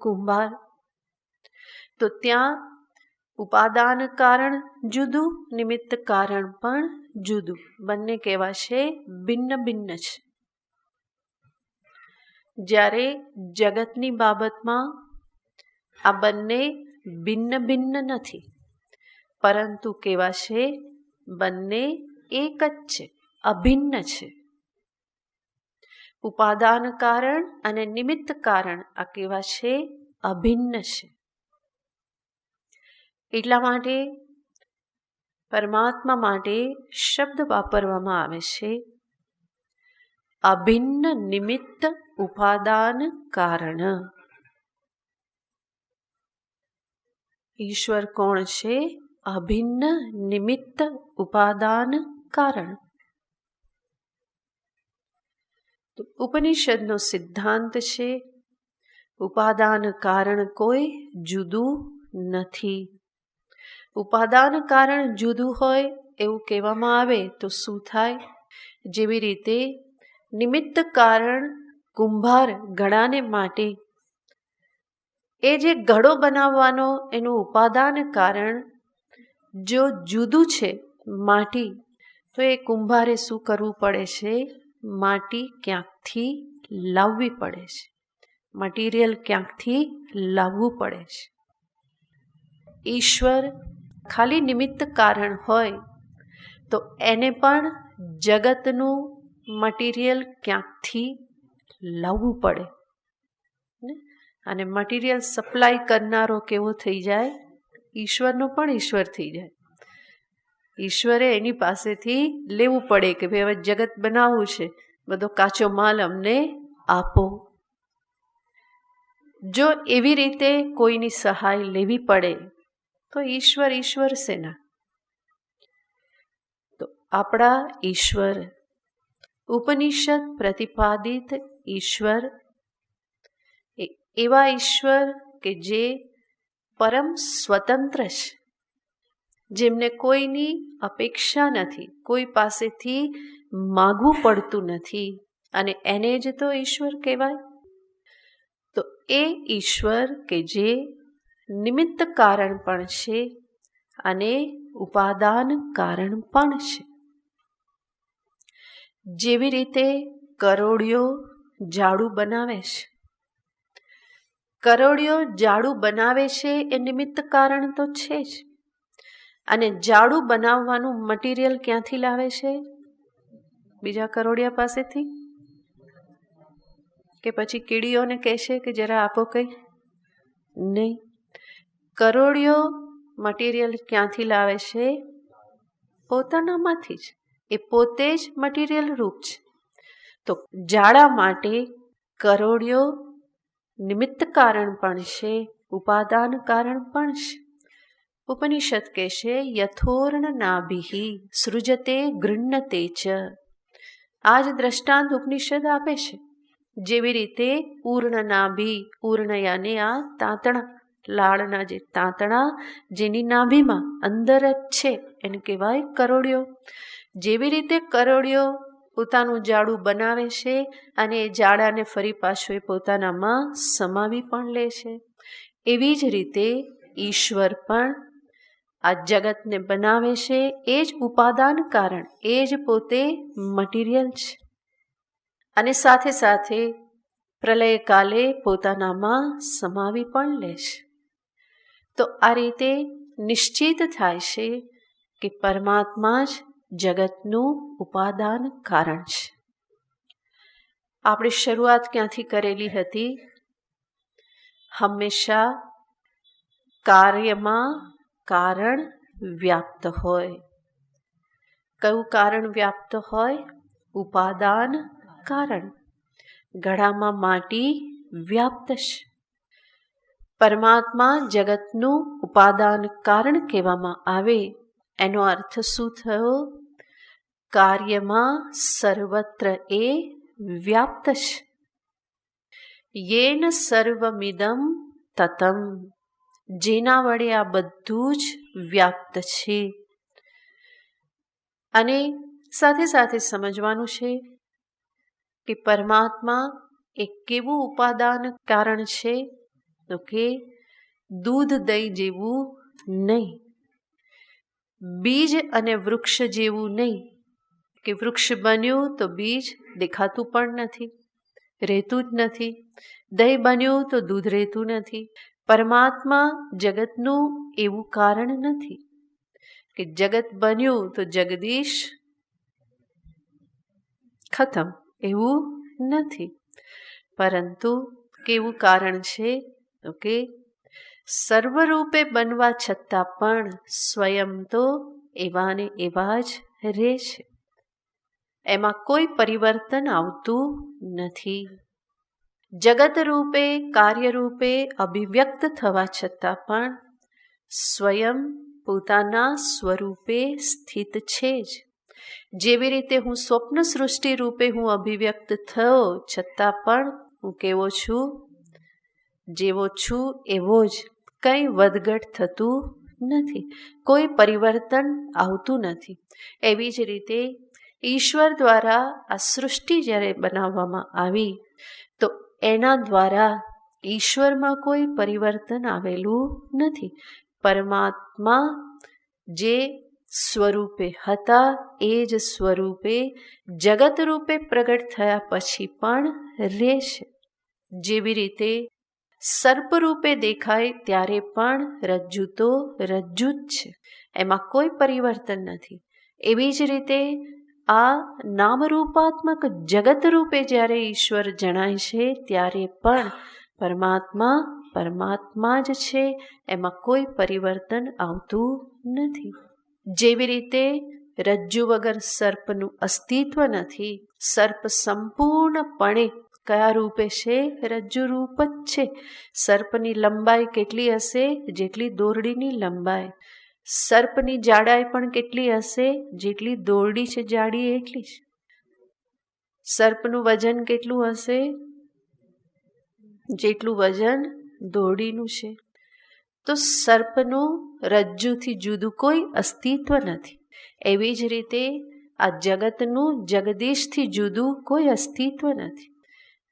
કુંભાર. તો ત્યાં ઉપાદાન કારણ જુદું, નિમિત્ત કારણ પણ જુદું, બંને કેવા છે? ભિન્ન ભિન્ન છે. જ્યારે જગતની બાબતમાં આ બંને ભિન્ન ભિન્ન નથી, પરંતુ કેવા છે? બંને એક જ છે, અભિન્ન છે. ઉપાદાન કારણ અને નિમિત્ત કારણ આ કેવા છે? અભિન્ન છે. એટલા માટે પરમાત્મા માટે શબ્દ વાપરવામાં આવે છે અભિન્ન નિમિત્ત ઉપાદાન કારણ. ઈશ્વર કોણ છે? અભિન્ન નિમિત્ત ઉપાદાન કારણ. તો ઉપનિષદનો સિદ્ધાંત છે ઉપાદાન કારણ કોઈ જુદું નથી. ઉપાદાન કારણ જુદું હોય એવું કહેવામાં આવે તો શું થાય? જેવી રીતે નિમિત્ત કારણ કુંભાર ઘડાને માટે, એ જે ઘડો બનાવવાનો એનું ઉપાદાન કારણ જો જુદું છે માટી, તો એ કુંભારે શું કરવું પડે છે? માટી ક્યાંકથી લાવવી પડે છે, મટીરિયલ ક્યાંકથી લાવવું પડે છે. ઈશ્વર ખાલી નિમિત્ત કારણ હોય તો એને પણ જગતનું મટીરિયલ ક્યાંકથી લાવવું પડે, અને મટીરિયલ સપ્લાય કરનારો કેવો થઈ જાય? ઈશ્વરનો પણ ઈશ્વર થઈ જાય. ઈશ્વરે એની પાસેથી લેવું પડે કે ભાઈ હવે જગત બનાવવું છે, બધો કાચો માલ અમને આપો. જો એવી રીતે કોઈની સહાય લેવી પડે તો ઈશ્વર ઈશ્વર શેના? તો આપણા ઈશ્વર, ઉપનિષદ પ્રતિપાદિત ઈશ્વર એ એવા ઈશ્વર કે જે પરમ સ્વતંત્ર છે, જેમને કોઈની અપેક્ષા નથી, કોઈ પાસેથી માગવું પડતું નથી, અને એને જ તો ઈશ્વર કહેવાય. તો એ ઈશ્વર કે જે નિમિત્ત કારણ પણ છે અને ઉપાદાન કારણ પણ છે. જેવી રીતે કરોડિયો ઝાડુ બનાવે છે, કરોડિયો ઝાડુ બનાવે છે એ નિમિત્ત કારણ તો છે જ, અને ઝાડુ બનાવવાનું મટીરિયલ ક્યાંથી લાવે છે? બીજા કરોડિયા પાસેથી, કે પછી કીડીઓને કહેશે કે જરા આપો કંઈ? નહીં. કરોડિયો મટીરિયલ ક્યાંથી લાવે છે? પોતાનામાંથી જ. એ પોતે જ મટીરિયલ રૂપ છે. તો ઝાડા માટે કરોડિયો નિમિત્ત કારણ પણ છે, ઉપાદાન કારણ પણ છે. ઉપનિષદ કહેશે યથોર્ણ નાભિ સૃજતે ગૃહ્ણતે ચ. આ જ દ્રષ્ટાંત ઉપનિષદ આપે છે. જેવી રીતે પૂર્ણ નાભી, પૂર્ણ યાને આ તાંતણા, લાળના જે તાંતણા જેની નાભીમાં અંદર જ છે એને કહેવાય કરોડિયો. જેવી રીતે કરોડિયો પોતાનું જાડું બનાવે છે અને એ જાડાને ફરી પાછું એ પોતાનામાં સમાવી પણ લે છે. એવી જ રીતે ઈશ્વર પણ આ જગતને બનાવે છે, એ જ ઉપાદાન કારણ, એ જ પોતે મટીરિયલ છે અને સાથે સાથે પ્રલય કાલે પોતાનામાં સમાવી પણ લે છે. તો આ રીતે નિશ્ચિત થાય છે કે પરમાત્મા જ જગતનું ઉપાદાન કારણ છે. આપણે શરૂઆત ક્યાંથી કરેલી હતી? હંમેશા કાર્યમાં કારણ વ્યાપ્ત હોય. કયું કારણ વ્યાપ્ત હોય? ઉપાદાન કારણ. ઘડામાં માટી વ્યાપ્ત છે. પરમાત્મા જગતનું ઉપાદાન કારણ કહેવામાં આવે એનો અર્થ શું થયો? કાર્યમાં સર્વત્ર એ વ્યાપ્ત છે. યેન સર્વમિદં તતમ, જેના વડે આ બધું જ વ્યાપ્ત છે. અને સાથે સાથે સમજવાનું છે કે પરમાત્મા એક કેવું ઉપાદાન કારણ છે? તો કે દૂધ દહીં જેવું નહીં, બીજ અને વૃક્ષ જેવું નહીં કે વૃક્ષ બન્યું તો બીજ દેખાતું પણ નથી, રહેતું જ નથી. દહીં બન્યું તો દૂધ રહેતું નથી. પરમાત્મા જગતનું એવું કારણ નથી કે જગત બન્યું તો જગદીશ ખતમ, એવું નથી. પરંતુ કેવું કારણ છે? તો કે સર્વરૂપે બનવા છતાં પણ સ્વયં તો એવા ને એવા જ રહે છે. એમાં કોઈ પરિવર્તન આવતું નથી. જગત રૂપે કાર્યરૂપે અભિવ્યક્ત થવા છતાં પણ સ્વયં પોતાના સ્વરૂપે સ્થિત છે જ. જેવી રીતે હું સ્વપ્ન સૃષ્ટિ રૂપે હું અભિવ્યક્ત થયો છતાં પણ હું કેવો છું? જેવો છું એવો જ, કંઈ વધઘટ થતું નથી, કોઈ પરિવર્તન આવતું નથી. એવી જ રીતે ઈશ્વર દ્વારા આ સૃષ્ટિ જ્યારે બનાવવામાં આવી તો એના દ્વારા ઈશ્વરમાં કોઈ પરિવર્તન આવેલું નથી. પરમાત્મા જે સ્વરૂપે હતા એ જ સ્વરૂપે જગત રૂપે પ્રગટ થયા પછી પણ રહે છે. જેવી રીતે સર્પ રૂપે દેખાય ત્યારે પણ રજ્જુ તો રજ્જુ જ છે, એમાં કોઈ પરિવર્તન નથી. એવી જ રીતે આ નામરૂપાત્મક જગત રૂપે જ્યારે ઈશ્વર જણાય છે ત્યારે પણ પરમાત્મા પરમાત્મા જ છે, એમાં કોઈ પરિવર્તન આવતું નથી. જેવી રીતે રજ્જુ વગર સર્પનું અસ્તિત્વ નથી. સર્પ સંપૂર્ણપણે કયા રૂપે છે? રજ્જુ રૂપ જ છે. સર્પની લંબાઈ કેટલી હશે? જેટલી દોરડીની લંબાઈ. સર્પની જાડાઈ પણ કેટલી હશે? જેટલી દોરડી છે જાડી એટલી જ. સર્પનું વજન કેટલું હશે? જેટલું વજન દોરડીનું છે. તો સર્પનું રજ્જુથી જુદું કોઈ અસ્તિત્વ નથી. એવી જ રીતે આ જગતનું જગદીશથી જુદું કોઈ અસ્તિત્વ નથી.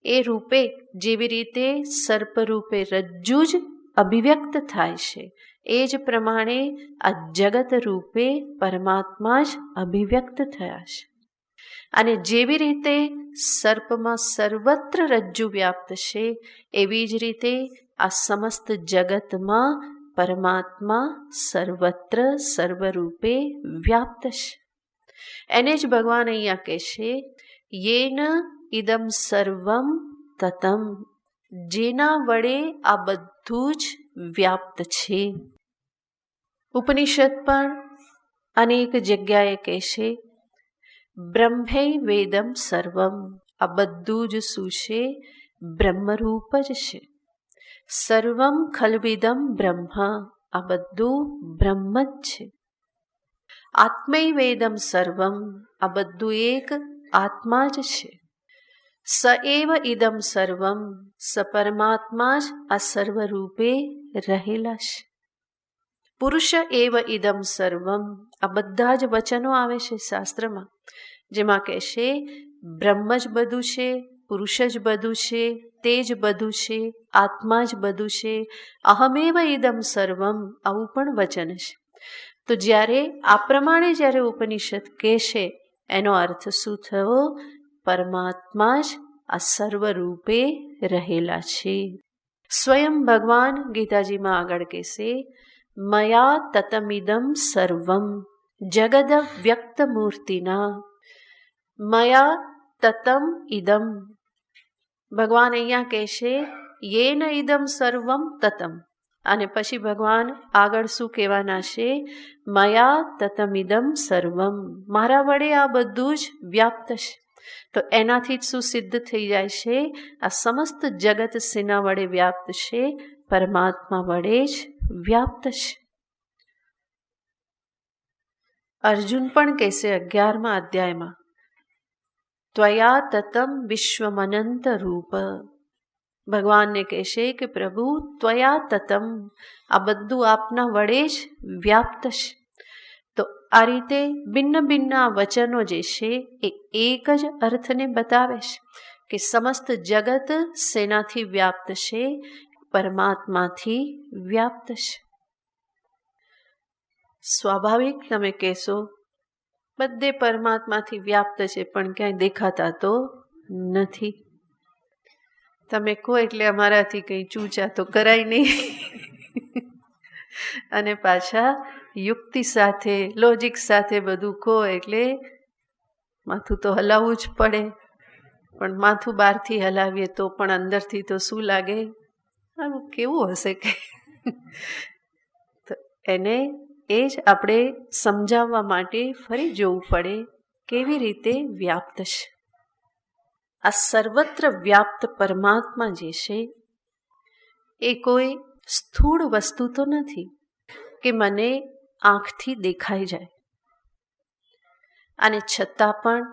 એ રૂપે જેવી રીતે સર્પ રૂપે રજ્જુ જ અભિવ્યક્ત થાય છે, એ જ પ્રમાણે આ જગત રૂપે પરમાત્મા જ અભિવ્યક્ત થયા છે. અને જેવી રીતે સર્પમાં સર્વત્ર રજ્જુ વ્યાપ્ત છે, એવી જ રીતે આ સમસ્ત જગતમાં પરમાત્મા સર્વત્ર સર્વરૂપે વ્યાપ્ત છે. એને જ ભગવાન અહીંયા કહે છે યેન ઇદમ સર્વમ તતમ, જેના વડે આ બધું જ વ્યાપ્ત છે. ઉપનિષદ પણ અનેક જગ્યાએ કહે છે બ્રહ્મૈ વેદમ સર્વમ, આ બધું જ શું છે? બ્રહ્મરૂપ જ છે. સર્વમ ખલ્વિદમ બ્રહ્મ, આ બધું બ્રહ્મ જ છે. આત્મૈ વેદમ સર્વમ, આ બધું એક આત્મા જ છે. સ એવ ઇદમ સર્વમ, સ પરમાત્મા જ આ સર્વરૂપે રહેલા છે. પુરુષ એવ ઇદમ સર્વમ, આ બધા જ વચનો આવે છે શાસ્ત્રમાં. જેમાં કહેશે બ્રહ્મ જ બધું છે, પુરુષ જ બધું છે, તે જ બધું છે, આત્મા જ બધું છે, અહમેવ ઇદમ સર્વમ, આવું પણ વચન છે. તો જ્યારે આ પ્રમાણે જ્યારે ઉપનિષદ કહેશે એનો અર્થ શું થયો? પરમાત્મા જ આ સર્વ રૂપે રહેલા છે. સ્વયં ભગવાન ગીતાજીમાં આગળ કહેશે મયા તતમિદમ સર્વમ જગદ વ્યક્ત મૂર્તિના. મયા તતમ ઇદમ, ભગવાન અહીંયા કહેશે યેન ઇદમ સર્વમ તતમ, અને પછી ભગવાન આગળ શું કહેવાના છે? મયા તતમિદમ સર્વમ, મારા વડે આ બધું જ વ્યાપ્ત છે. તો એનાથી જ શું સિદ્ધ થઈ જાય છે? આ સમસ્ત જગત શેના વડે વ્યાપ્ત છે? પરમાત્મા વડે જ વ્યાપ્ત છે. અર્જુન પણ કહેશે 11મા અધ્યાયમાં ત્વયા તતમ વિશ્વમનંત રૂપ, ભગવાનને કહેશે કે પ્રભુ ત્વયા તતમ, આ બધું આપના વડે જ વ્યાપ્ત છે. તો આ રીતે ભિન્ન ભિન્ન વચનો જે છે એ એક જ અર્થને બતાવે છે કે સમસ્ત જગત શેનાથી વ્યાપ્ત છે? પરમાત્માથી વ્યાપ્ત છે. સ્વાભાવિક તમે કહેશો બધે પરમાત્માથી વ્યાપ્ત છે પણ ક્યાંય દેખાતા તો નથી. તમે કહો એટલે અમારાથી કંઈ ચૂચા તો કરાય નહીં. અને પાછા યુક્તિ સાથે, લોજિક સાથે બધું કહો એટલે માથું તો હલાવવું જ પડે. પણ માથું બહારથી હલાવીએ તો પણ અંદરથી તો શું લાગે? આવું કેવું હશે કે તો એને એ જ આપણે સમજાવવા માટે ફરી જોવું પડે કેવી રીતે વ્યાપ્ત છે. આ સર્વત્ર વ્યાપ્ત પરમાત્મા જે છે એ કોઈ સ્થૂળ વસ્તુ તો નથી કે મને આંખથી દેખાઈ જાય, અને છતાં પણ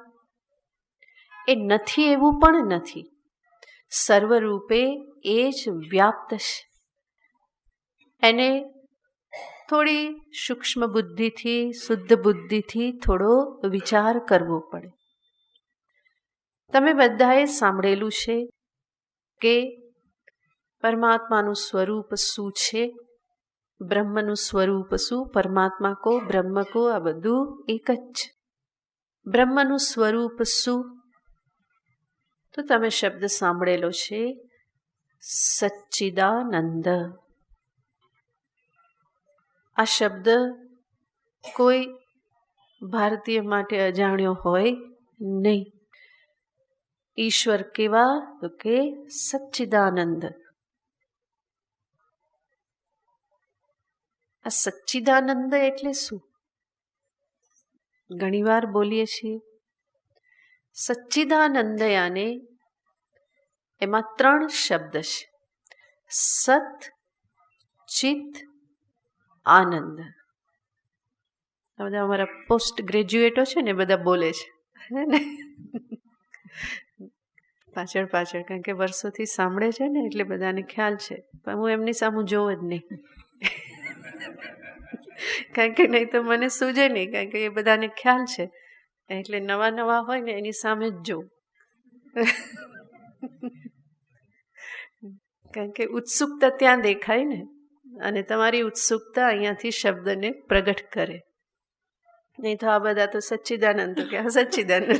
એ નથી એવું પણ નથી. સર્વરૂપે એ જ વ્યાપ્ત છે. એને થોડી સૂક્ષ્મ બુદ્ધિથી, શુદ્ધ બુદ્ધિથી થોડો વિચાર કરવો પડે. તમે બધાએ સાંભળેલું છે કે પરમાત્માનું સ્વરૂપ શું છે, બ્રહ્મનું સ્વરૂપ શું, પરમાત્મા કો બ્રહ્મ કો આ બધું એક જ છે. બ્રહ્મનું સ્વરૂપ શું? તો તમે શબ્દ સાંભળેલો છે સચ્ચિદાનંદ. આ શબ્દ કોઈ ભારતીય માટે અજાણ્યો હોય નહીં. ઈશ્વર કેવા? તો કે સચ્ચિદાનંદ. આ સચ્ચિદાનંદ એટલે શું? ઘણીવાર બોલીએ છીએ સચ્ચિદાનંદ, યાને એમાં 3 શબ્દ છે સત, ચિત, આનંદ. આ બધા અમારા પોસ્ટ ગ્રેજ્યુએટો છે ને બધા બોલે છે પાછળ પાછળ, કારણ કે વર્ષોથી સાંભળે છે ને એટલે બધાને ખ્યાલ છે. પણ હું એમની સામે જોઉં જ નહીં કારણ કે નહીં તો મને સૂજે નહીં, કારણ કે એ બધાને ખ્યાલ છે. એટલે નવા નવા હોય ને એની સામે જ જોઉં કારણ કે ઉત્સુકતા ત્યાં દેખાય ને, અને તમારી ઉત્સુકતા અહીંયાથી શબ્દને પ્રગટ કરે. નહીં તો આ બધા તો સચ્ચિદાનંદ કે સચ્ચિદાનંદ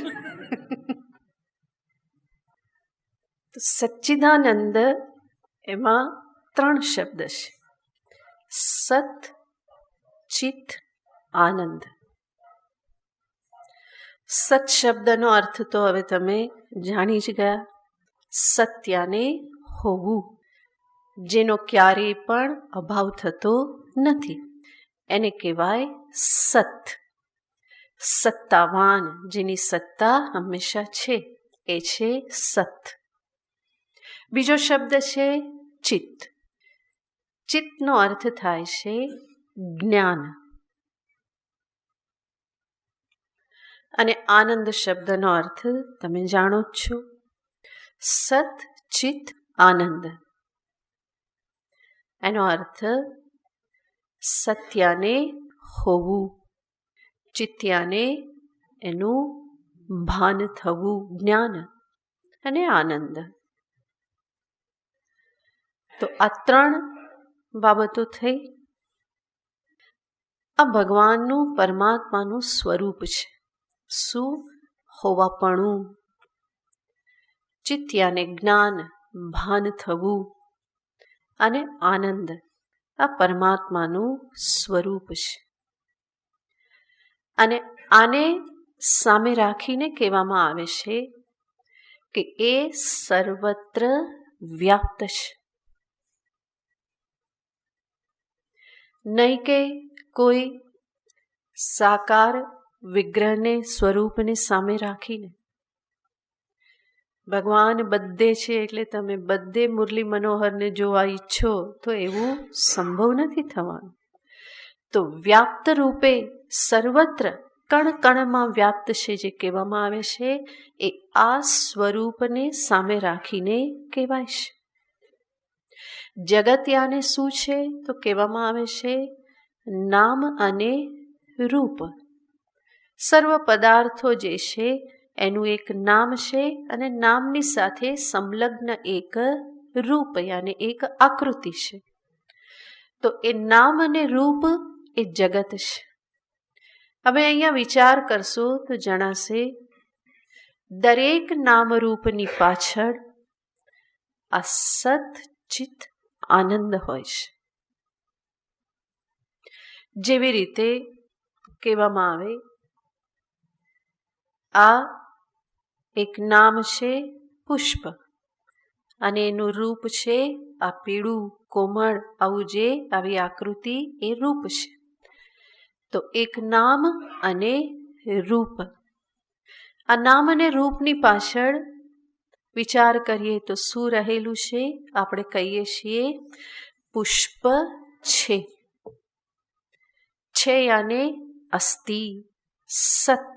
તો સચ્ચિદાનંદ એમાં 3 શબ્દ છે સત, ચિત, આનંદ. સત શબ્દનો અર્થ તો હવે તમે જાણી જ ગયા. સત્યાને હોવું, જેનો ક્યારેય પણ અભાવ થતો નથી, એને કહેવાય સત. સત્તાવાન, જેની સત્તા હંમેશા છે, એ છે સત. બીજો શબ્દ છે ચિત્ત. ચિત્તનો અર્થ થાય છે જ્ઞાન. અને આનંદ શબ્દનો અર્થ તમે જાણો જ છો, સત, ચિત્ત, આનંદ. એનો અર્થ સત્યાને હોવું, ચિત્યાને એનું ભાન થવું, જ્ઞાન અને આનંદ. તો આ 3 બાબતો થઈ. આ ભગવાનનું, પરમાત્માનું સ્વરૂપ છે. શું? હોવાપણું, ચિત્ત યાને જ્ઞાન, ભાન થવું અને આનંદ. આ પરમાત્માનું સ્વરૂપ છે. અને આને સામે રાખીને કહેવામાં આવે છે કે એ સર્વત્ર વ્યાપ્ત છે. નહીં કે કોઈ સાકાર વિગ્રહને, સ્વરૂપને સામે રાખીને. ભગવાન બધે છે એટલે તમે બધે મુરલી મનોહરને જોવા ઈચ્છો તો એવું સંભવ નથી થવાનું. તો વ્યાપ્ત રૂપે સર્વત્ર, કણ કણમાં વ્યાપ્ત છે જે કહેવામાં આવે છે એ આ સ્વરૂપને સામે રાખીને કહેવાય છે. જગત યાને શું છે તો કહેવામાં આવે છે નામ અને રૂપ. સર્વ પદાર્થો જે છે એનું એક નામ છે અને નામની સાથે સંલગ્ન એક રૂપ યાને એક આકૃતિ છે. તો એ નામ અને રૂપ એ જગત છે. હવે અહીંયા વિચાર કરશો તો જણાશે દરેક નામરૂપની પાછળ આ સત ચિત્ત આનંદ હોય છે. જેવી રીતે કહેવામાં આવે આ એક નામ છે પુષ્પ અને એનું રૂપ છે આ પીળું કોમળ આવું જે આવી આકૃતિ એ રૂપ છે. તો એક નામ અને રૂપ. આ નામ અને રૂપની પાછળ વિચાર કરીએ તો શું રહેલું છે? આપણે કહીએ છીએ પુષ્પ છે. છે યાને અસ્તિ, સત.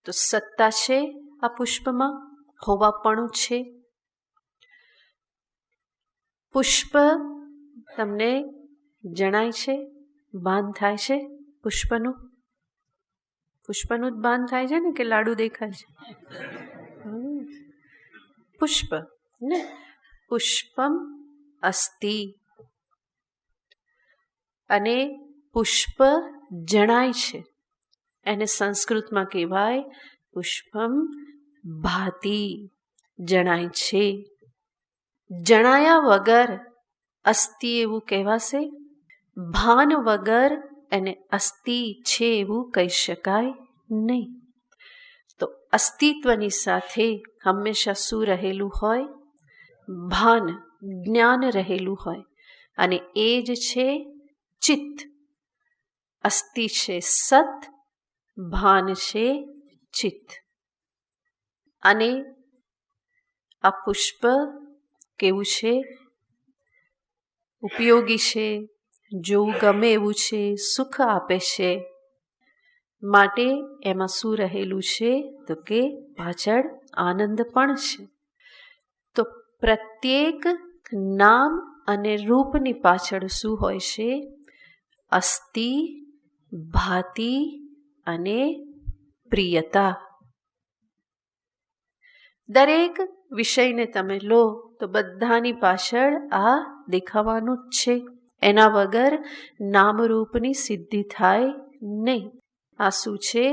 તો સત્તા છે આ પુષ્પમાં, હોવાપણું છે. પુષ્પ તમને જણાય છે, ભાન થાય છે પુષ્પનું? પુષ્પનું જ ભાન થાય છે ને કે લાડુ દેખાય છે? પુષ્પ ને પુષ્પમ અસ્તિ. અને પુષ્પ જણાય છે. એને સંસ્કૃતમાં કહેવાય પુષ્પમ ભાતિ, જણાય છે. જણાયા વગર અસ્તિ એવું કહેવાશે? ભાન વગર એને અસ્તિ છે એવું કહી શકાય નહીં. તો અસ્તિત્વની સાથે હંમેશા શું રહેલું હોય? ભાન, જ્ઞાન રહેલું હોય. અને એ જ છે ચિત્ત. અસ્તિ છે સત, ભાન છે ચિત્ત. અને આ પુષ્પ કેવું છે? ઉપયોગી છે, જોવું ગમે એવું છે, સુખ આપે છે. માટે એમાં શું રહેલું છે તો કે પાછળ આનંદ પણ છે. તો પ્રત્યેક નામ અને રૂપની પાછળ શું હોય છે? અસ્તિ, ભાતિ અને પ્રિયતા. દરેક વિષયને તમે લો તો બધાની પાછળ આ દેખાવાનું જ છે. એના વગર નામરૂપની સિદ્ધિ થાય નહીં. આ શું છે?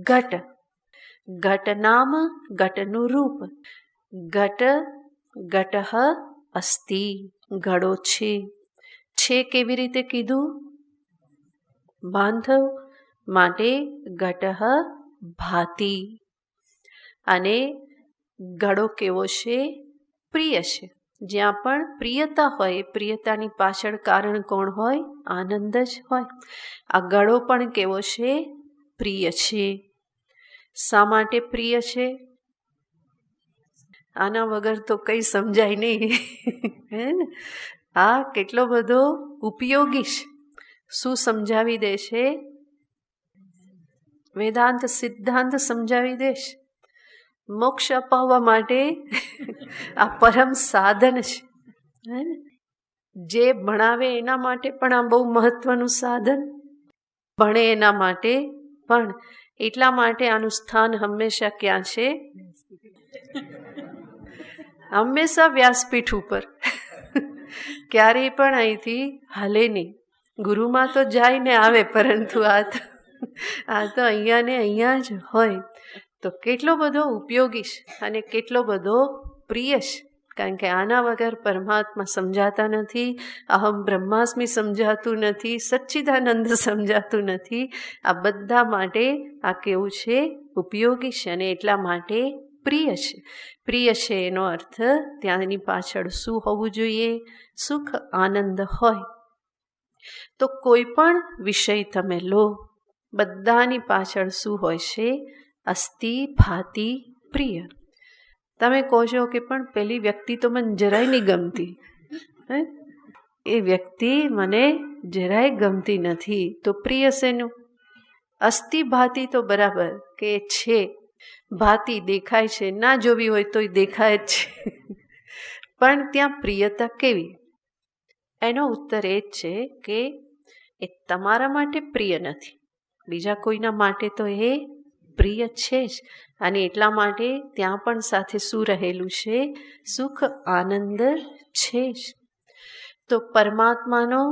ઘટ. ઘટ નામ, ઘટનું રૂપ. ઘટ, ઘટઃ અસ્તિ, ઘડો છે. છે કેવી રીતે કીધું? ભાન થયું માટે ઘટઃ ભાતિ. અને ઘડો કેવો છે? પ્રિય છે. જ્યાં પણ પ્રિયતા હોય, પ્રિયતાની પાછળ કારણ કોણ હોય? આનંદ જ હોય. આ ઘડો પણ કેવો છે? પ્રિય છે. શા માટે પ્રિય છે? આના વગર તો કંઈ સમજાય નહીં. આ કેટલો બધો ઉપયોગી છે. શું સમજાવી દે છે? વેદાંત સિદ્ધાંત સમજાવી દે છે. મોક્ષ અપાવવા માટે આ પરમ સાધન છે. જે ભણાવે એના માટે પણ આ બહુ મહત્વનું સાધન. ભણે એના માટે પણ એટલા માટે આનું સ્થાન હંમેશા ક્યાં છે? હંમેશા વ્યાસપીઠ ઉપર. ક્યારેય પણ અહીંથી હાલે નહીં. ગુરુમાં તો જાય ને આવે, પરંતુ આ તો અહીંયા ને અહીંયા જ હોય. તો કેટલો બધો ઉપયોગી છે અને કેટલો બધો પ્રિય છે. કારણ કે આના વગર પરમાત્મા સમજાતા નથી, અહમ બ્રહ્માસ્મિ સમજાતું નથી, સચ્ચિદાનંદ સમજાતું નથી. આ બધા માટે આ કેવું છે? ઉપયોગી છે અને એટલા માટે પ્રિય છે. પ્રિય છે એનો અર્થ ત્યાંની પાછળ શું હોવું જોઈએ? સુખ આનંદ હોય. તો કોઈ પણ વિષય તમે લો, બધાની પાછળ શું હોય છે? અસ્તિ ભાતિ પ્રિય. તમે કહો છો કે પણ પેલી વ્યક્તિ તો મને જરાય નહીં ગમતી, એ વ્યક્તિ મને જરાય ગમતી નથી, તો પ્રિય શેનું? અસ્તિ ભાતિ તો બરાબર કે છે, ભાતિ દેખાય છે, ના જોવી હોય તોય દેખાય જ છે. પણ ત્યાં પ્રિયતા કેવી? એનો ઉત્તર એ જ છે કે એ તમારા માટે પ્રિય નથી, બીજા કોઈના માટે તો એ પ્રિય છે જ. અને એટલા માટે ત્યાં પણ સાથે શું રહેલું છે? સુખ આનંદ છે જ. તો પરમાત્માનો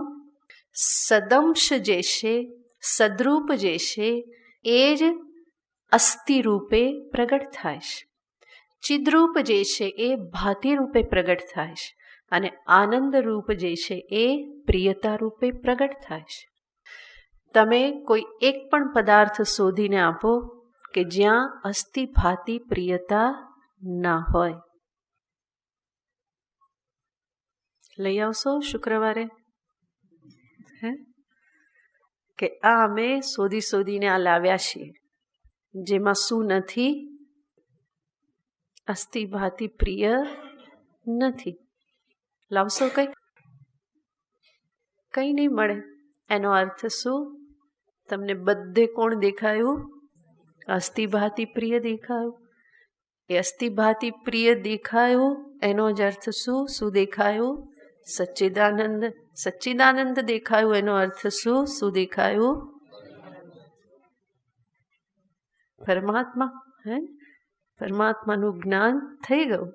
સદંશ જે છે, સદરૂપ જે છે, એ જ અસ્થિ રૂપે પ્રગટ થાય છે. ચિદ્રૂપ જે છે એ ભાતિ રૂપે પ્રગટ થાય છે. અને આનંદ રૂપ જે છે એ પ્રિયતા રૂપે પ્રગટ થાય છે. તમે કોઈ એક પણ પદાર્થ શોધીને આપો કે જ્યાં અસ્થિ ભાતિ પ્રિયતા ના હોય. લઈ આવશો શુક્રવારે? કે આ અમે શોધીને આ લાવ્યા છીએ, જેમાં શું નથી? અસ્થિ ભાતિ પ્રિય નથી. લાવશો કઈ નહીં મળે. એનો અર્થ શું? તમને બધે કોણ દેખાયું? અસ્થિ ભાતિ પ્રિય દેખાયું. એ અસ્થિ ભાતિ પ્રિય દેખાયું એનો જ અર્થ શું દેખાયું? સચ્ચિદાનંદ. સચ્ચિદાનંદ દેખાયું એનો અર્થ શું દેખાયું? પરમાત્મા. પરમાત્માનું જ્ઞાન થઈ ગયું.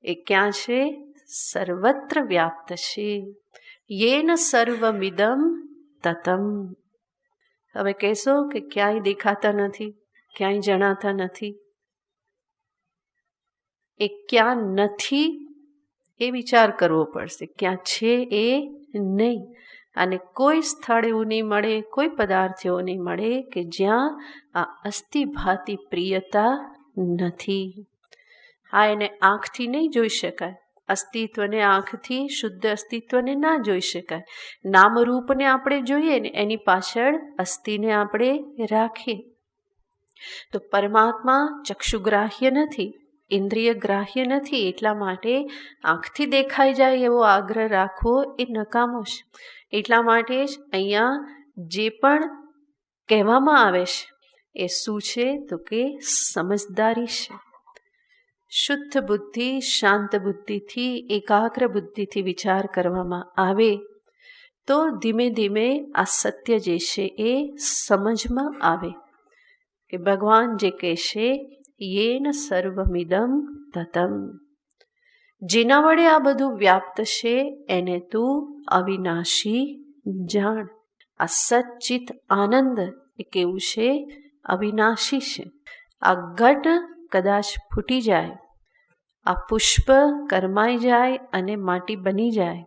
એ ક્યાં છે? સર્વત્ર વ્યાપ્ત છે. યેન સર્વમિદમ તતમ. હવે કહેશો કે ક્યાંય દેખાતા નથી, ક્યાંય જણાતા નથી. એ ક્યાં નથી એ વિચાર કરવો પડશે. ક્યાં છે એ નહીં. અને કોઈ સ્થળ એવું નહીં મળે, કોઈ પદાર્થ એવો નહીં મળે કે જ્યાં આ અસ્થિ ભાતિ પ્રિયતા નથી. આ એને આંખથી નહીં જોઈ શકાય. અસ્તિત્વને આંખથી, શુદ્ધ અસ્તિત્વને ના જોઈ શકાય. નામરૂપને આપણે જોઈએ ને એની પાછળ અસ્થિને આપણે રાખીએ. તો પરમાત્મા ચક્ષુગ્રાહ્ય નથી, ઇન્દ્રિય ગ્રાહ્ય નથી. એટલા માટે આંખથી દેખાઈ જાય એવો આગ્રહ રાખવો એ નકામો છે. એટલા માટે જ અહીંયા જે પણ કહેવામાં આવે છે એ શું છે? તો કે સમજદારી છે. શુદ્ધ બુદ્ધિ, શાંત બુદ્ધિથી, એકાગ્ર બુદ્ધિથી વિચાર કરવામાં આવે તો ધીમે ધીમે આ સત્ય જે છે એ સમજમાં આવે કે ભગવાન જે કહેશે યેન સર્વમિદમ તતમ. જેના વડે આ બધું વ્યાપ્ત છે એને તું અવિનાશી જાણ. આ સચ્ચિત આનંદ એ કેવું છે? અવિનાશી છે. આ ઘટ કદાચ ફૂટી જાય, આ પુષ્પ કરમાઈ જાય અને માટી બની જાય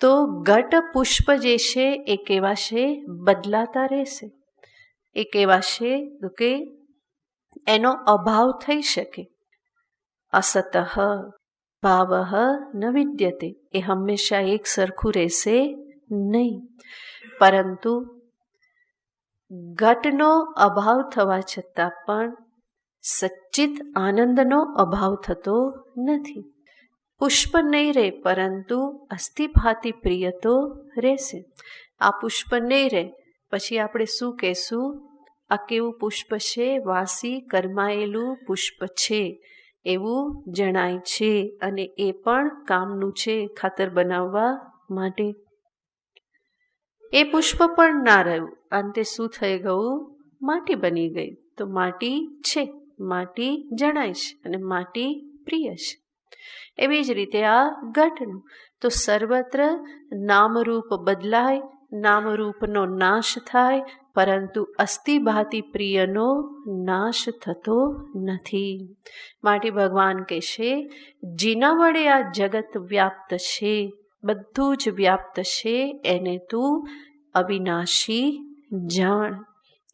તો ઘટ પુષ્પ જે છે એ કેવા છે? બદલાતા રહેશે. એ કેવા છે? તો કે એનો અભાવ થઈ શકે. અસતઃ ભાવ ન વિદ્યતે. એ હંમેશા એક સરખું રહેશે નહીં. પરંતુ ઘટનો અભાવ થવા છતાં પણ સચ્ચિત આનંદનો અભાવ થતો નથી. પુષ્પ નહીં રહે પરંતુ અસ્થિ ભાતિ પ્રિય તો રહેશે. આ પુષ્પ નહીં રહે પછી આપણે શું કહેશું? આ કેવું પુષ્પ છે? વાસી કરમાયેલું પુષ્પ છે એવું જણાય છે અને એ પણ કામનું છે ખાતર બનાવવા માટે. એ પુષ્પ પણ ના રહ્યું. અંતે શું થઈ ગયું? માટી બની ગઈ. તો માટી છે, માટી જણાય છે અને માટી પ્રિય છે. એવી જ રીતે આ ઘટનું તો સર્વત્ર નામરૂપ બદલાય, નામરૂપનો નાશ થાય, પરંતુ અસ્થિભાતિ પ્રિયનો નાશ થતો નથી. માટે ભગવાન કહેશે, જેના વડે આ જગત વ્યાપ્ત છે, બધું જ વ્યાપ્ત છે, એને તું અવિનાશી જાણ.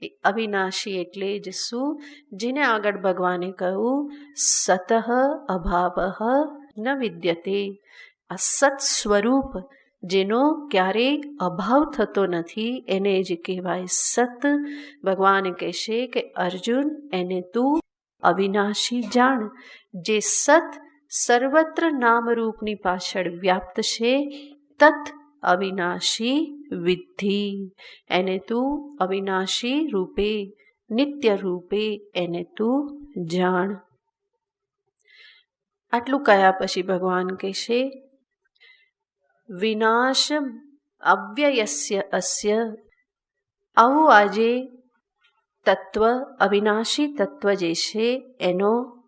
એ અવિનાશી એટલે જ શું? જેને આગળ ભગવાને કહ્યું, સતઃ અભાવ ન વિદ્યતે. આ સત સ્વરૂપ જેનો ક્યારેય અભાવ થતો નથી એને જ કહેવાય સત. ભગવાન કહેશે કે અર્જુન, એને તું અવિનાશી જાણ. જે સત સર્વત્ર નામરૂપની પાછળ વ્યાપ્ત છે, તત અવિનાશી વિદ્ધિ. એને તું અવિનાશી રૂપે, નિત્ય રૂપે એને તું જાણ. આટલું કયા પછી ભગવાન કહેશે, વિનાશ અવ્યયસ્ય અસ્ય. આવું આજે તત્વ, અવિનાશી તત્વ જે છે એનો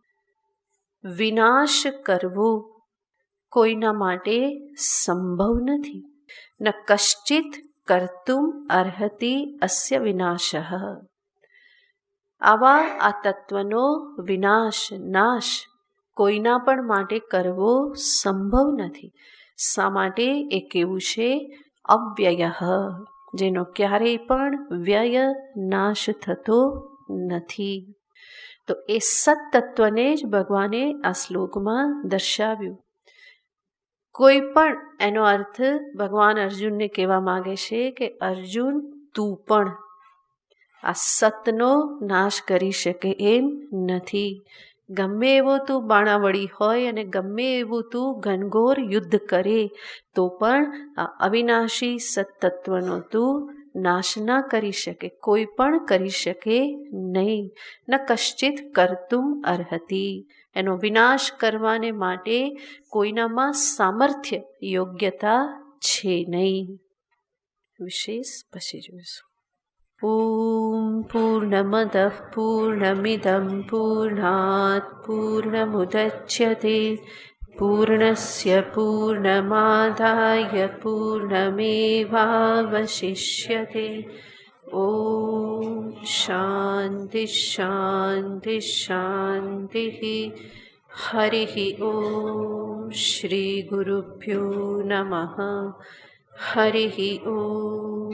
વિનાશ કરવો કોઈના માટે સંભવ નથી. ન કશ્ચિત કર્તુમ અર્હતિ અસ્ય વિનાશઃ. આવા આ તત્વનો વિનાશ, નાશ કોઈના પણ માટે કરવો સંભવ નથી. શા માટે? એ કેવું છે? અવ્યય, જેનો ક્યારેય પણ વ્યય, નાશ થતો નથી. તો એ સત્તત્વને જ ભગવાને આ શ્લોકમાં દર્શાવ્યું. કોઈ પણ એનો અર્થ ભગવાન અર્જુનને કહેવા માગે છે કે અર્જુન, તું પણ આ સતનો નાશ કરી શકે એમ નથી. ગમે એવો તું બાણાવળી હોય અને ગમે એવું તું ઘનઘોર યુદ્ધ કરે તો પણ આ અવિનાશી સત્તત્વનો તું નાશ ના કરી શકે, કોઈ પણ કરી શકે નહીં. ન કશ્ચિત કર્તુમ અર્હતિ. એનો વિનાશ કરવાને માટે કોઈનામાં સામર્થ્ય, યોગ્યતા છે નહીં. વિશેષ પછી જોઈશું. ઓમ પૂર્ણમદ પૂર્ણમિદં પૂર્ણાત પૂર્ણમુદચ્યતે પૂર્ણસ્ય પૂર્ણમાદાય પૂર્ણમેવાવશિષ્યતે. ઓમ શાંતિ શાંતિ શાંતિ. હરિ ઓમ. શ્રી ગુરુભ્યો નમઃ. હરિ ઓમ.